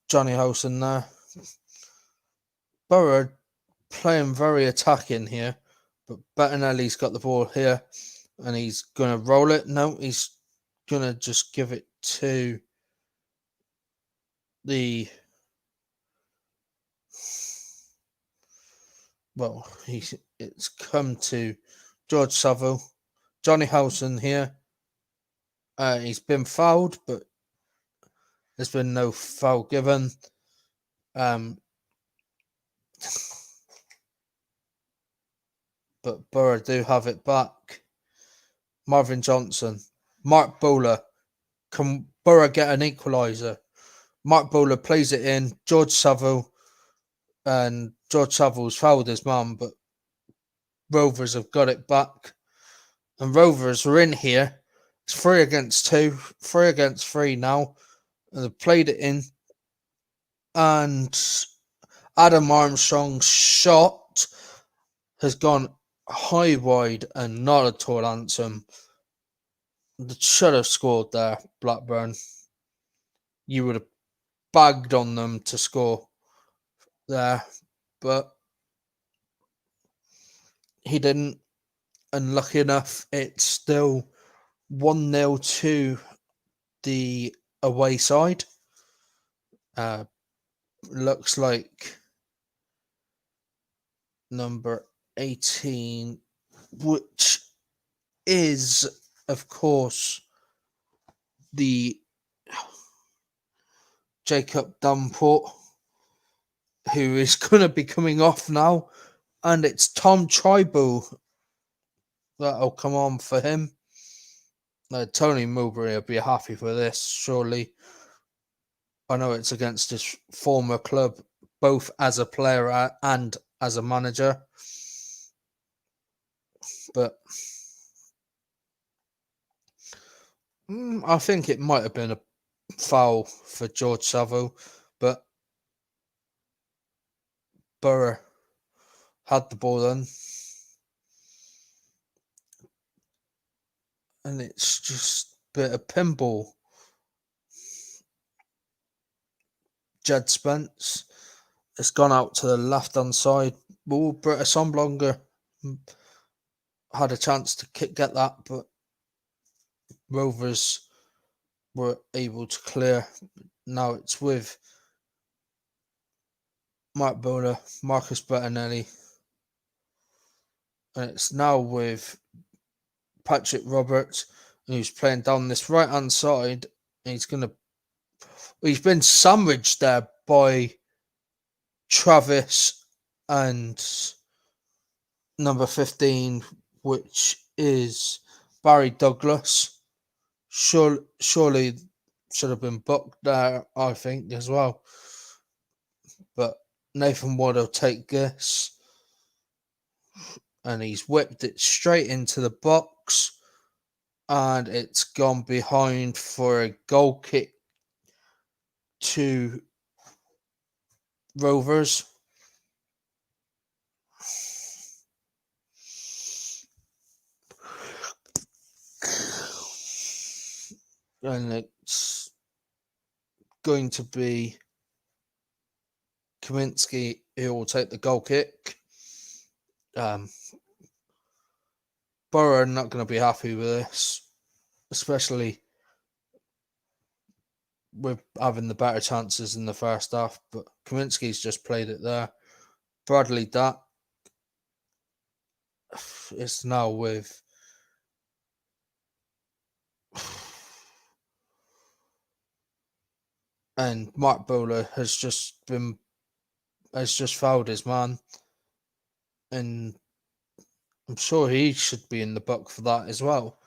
Johnny Howson there. Borough playing very attacking here, but Bettinelli's got the ball here and he's going to roll it. No, he's going to just give it to the... Well, it's come to George Saville. Johnny Howson here. He's been fouled, but there's been no foul given. But Borough do have it back. Marvin Johnson. Mark Bowler. Can Borough get an equaliser? Mark Bowler plays it in. George Saville. And George Saville's fouled his man, but Rovers have got it back. And Rovers are in here. It's 3 against 2. 3 against 3 now. And they've played it in. And Adam Armstrong's shot has gone high wide and not at all handsome. They should have scored there, Blackburn. You would have bagged on them to score there, but he didn't. And lucky enough, it's still 1-0 to the away side. Looks like number 18, which is, of course, the Jacob Damport, who is going to be coming off now. And it's Tom Tribal that'll come on for him. Tony Mowbray will be happy for this, surely. I know it's against his former club, both as a player and as a manager. But I think it might have been a foul for George Saville, but Borough had the ball then. And it's just a bit of pinball. Jed Spence has gone out to the left-hand side. Britta Somlonger had a chance to get that, but Rovers were able to clear. Now it's with Mark Bowler, Marcus Bettinelli, and it's now with Patrick Roberts, who's playing down this right-hand side. He's been sandwiched there by Travis and number 15, which is Barry Douglas. Surely should have been booked there, I think, as well. But Nathan Wood will take this. And he's whipped it straight into the box. And it's gone behind for a goal kick to Rovers. And it's going to be Kaminsky who will take the goal kick. Borough are not going to be happy with this, especially with having the better chances in the first half. But Kaminsky's just played it there. Bradley Dack is now with and Mark Bowler has just fouled his man, and I'm sure he should be in the book for that as well.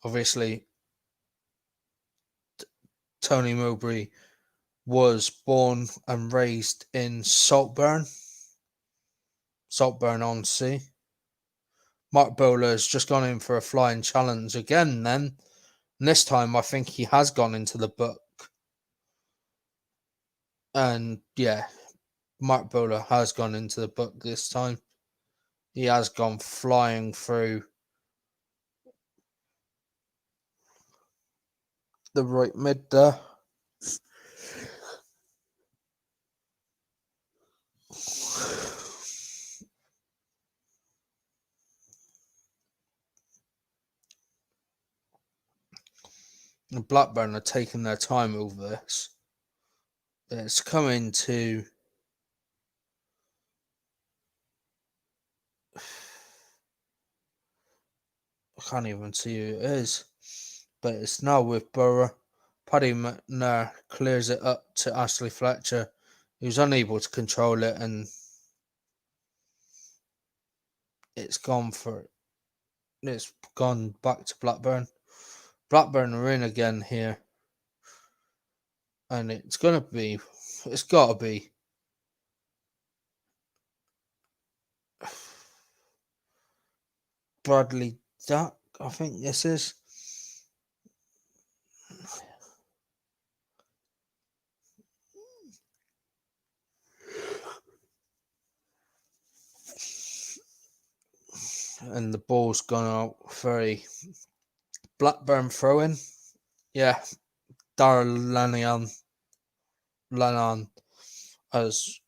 Obviously, Tony Mowbray was born and raised in Saltburn-on-Sea. Mark Bowler has just gone in for a flying challenge again then. And this time I think he has gone into the book. And yeah, Mark Bowler has gone into the book this time. He has gone flying through the right mid there. And Blackburn are taking their time over this. It's coming to I can't even see who it is. But it's now with Borough. Paddy McNair clears it up to Ashley Fletcher, who's unable to control it, and it's gone back to Blackburn. Blackburn are in again here. And it's got to be Bradley Duck, I think this is. And the ball's gone out very Blackburn throw-in. Yeah, Darragh Lennon has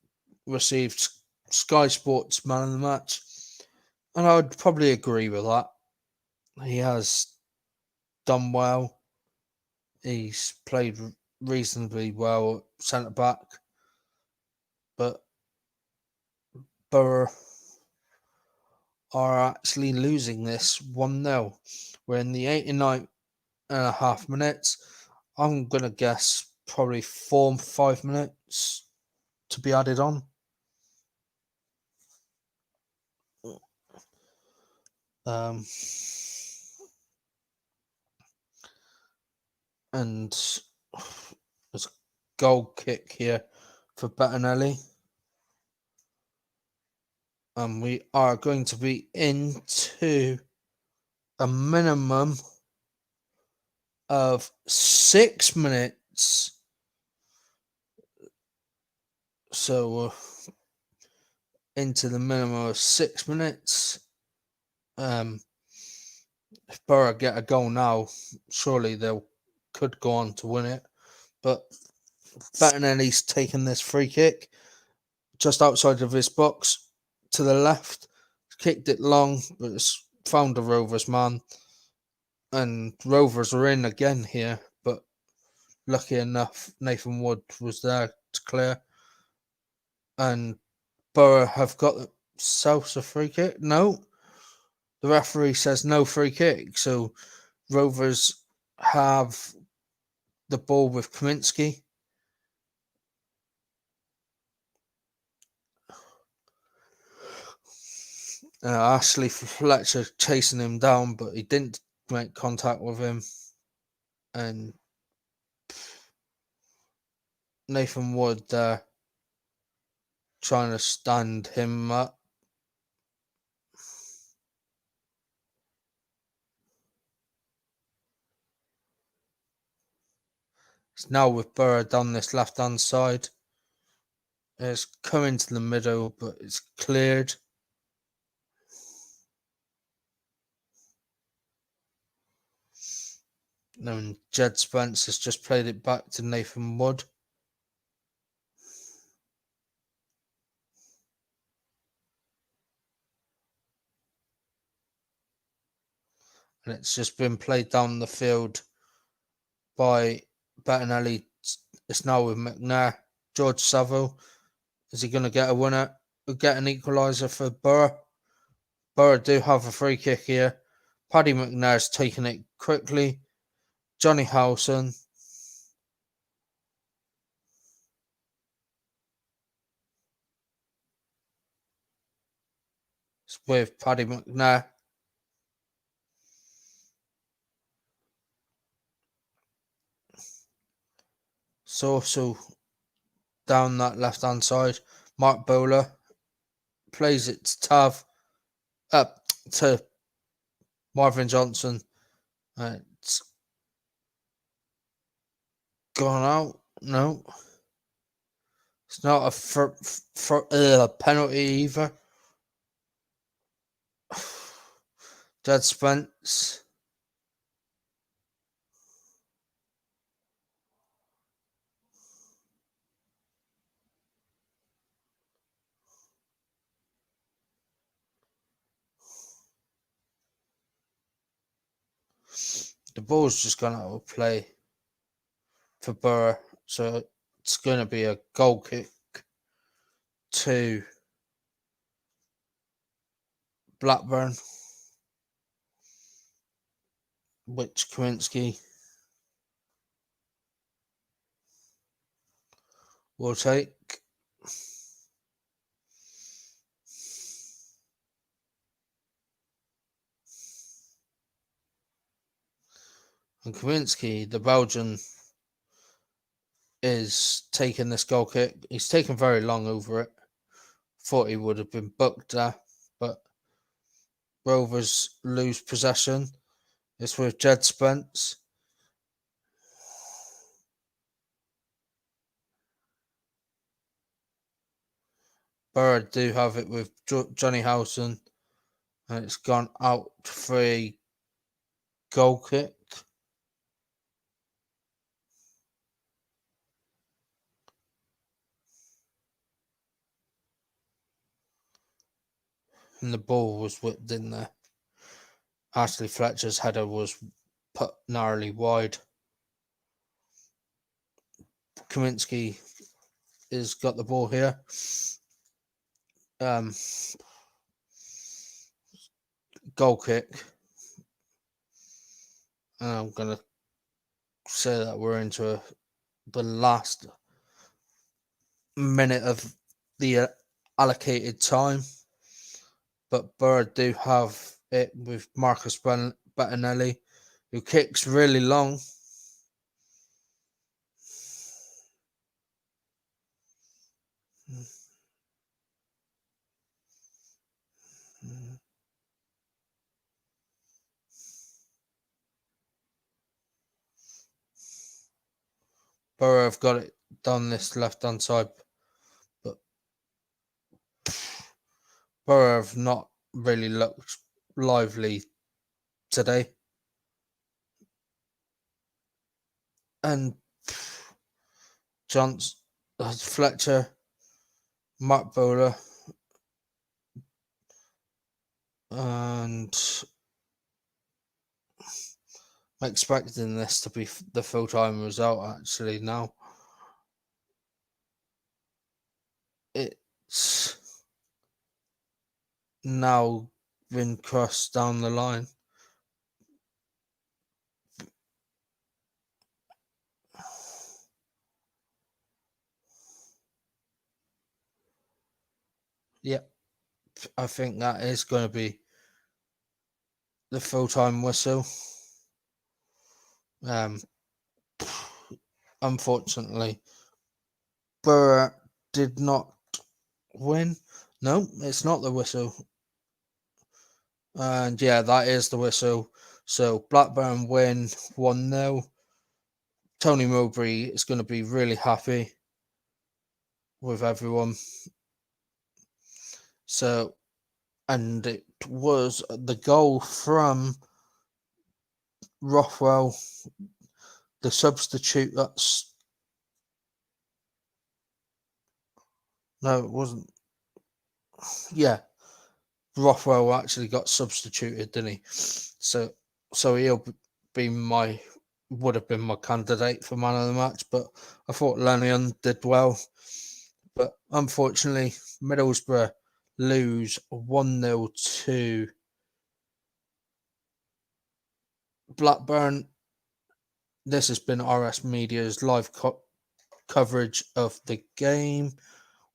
received Sky Sports Man of the Match. And I would probably agree with that. He has done well. He's played reasonably well at centre-back. But Borough are actually losing this 1-0. We're in the 89.5 minutes. I'm going to guess probably 4 or 5 minutes to be added on. And there's a goal kick here for Bettinelli. And we are going to be into a minimum of 6 minutes. So into the minimum of 6 minutes. If Borough get a goal now, surely they could go on to win it. But Bettinelli's taken this free kick just outside of his box to the left. Kicked it long, but it's found a Rovers man. And Rovers are in again here, but lucky enough, Nathan Wood was there to clear. And Borough have got themselves a free kick. No, the referee says no free kick. So Rovers have the ball with Kaminsky. Ashley Fletcher chasing him down, but he didn't make contact with him. And Nathan Wood there trying to stand him up. It's now with Borough down this left-hand side. It's coming to the middle, but it's cleared. And Jed Spence has just played it back to Nathan Wood. And it's just been played down the field by Bettinelli. It's now with McNair. George Saville. Is he going to get a winner? Get an equaliser for Borough? Borough do have a free kick here. Paddy McNair's taking it quickly. Johnny Howson. It's with Paddy McNair. It's also down that left-hand side. Mark Bowler plays it to Tav, up to Marvin Johnson. It's gone out. No. It's not a penalty either. Jed Spence. The ball's just gone out of play for Borough, so it's going to be a goal kick to Blackburn, which Kaminsky will take. And Kaminsky, the Belgian, is taking this goal kick. He's taken very long over it. Thought he would have been booked there, but Rovers lose possession. It's with Jed Spence. Borough do have it with Johnny Howson, and it's gone out for a goal kick. And the ball was whipped in there. Ashley Fletcher's header was put narrowly wide. Kaminsky has got the ball here. Goal kick. And I'm going to say that we're into the last minute of the allocated time. But Borough do have it with Marcus Bettinelli, who kicks really long. Borough have got it down this left-hand side, but Borough have not really looked lively today. And Fletcher, Mark Bowler, and I'm expecting this to be the full-time result actually now. It's now been crossed down the line. Yep, I think that is going to be the full-time whistle. Unfortunately, Borough did not win. No, it's not the whistle. And yeah, that is the whistle. So Blackburn win 1-0. Tony Mowbray is going to be really happy with everyone. So, and it was the goal from Rothwell, the substitute. No, it wasn't. Yeah, Rothwell actually got substituted, didn't he? So he'll be would have been my candidate for man of the match, but I thought Lanyon did well. But unfortunately, Middlesbrough lose 1-0 to Blackburn. This has been RS Media's live coverage of the game.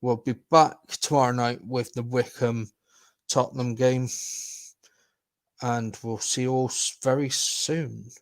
We'll be back tomorrow night with the Wycombe Tottenham game, and we'll see you all very soon.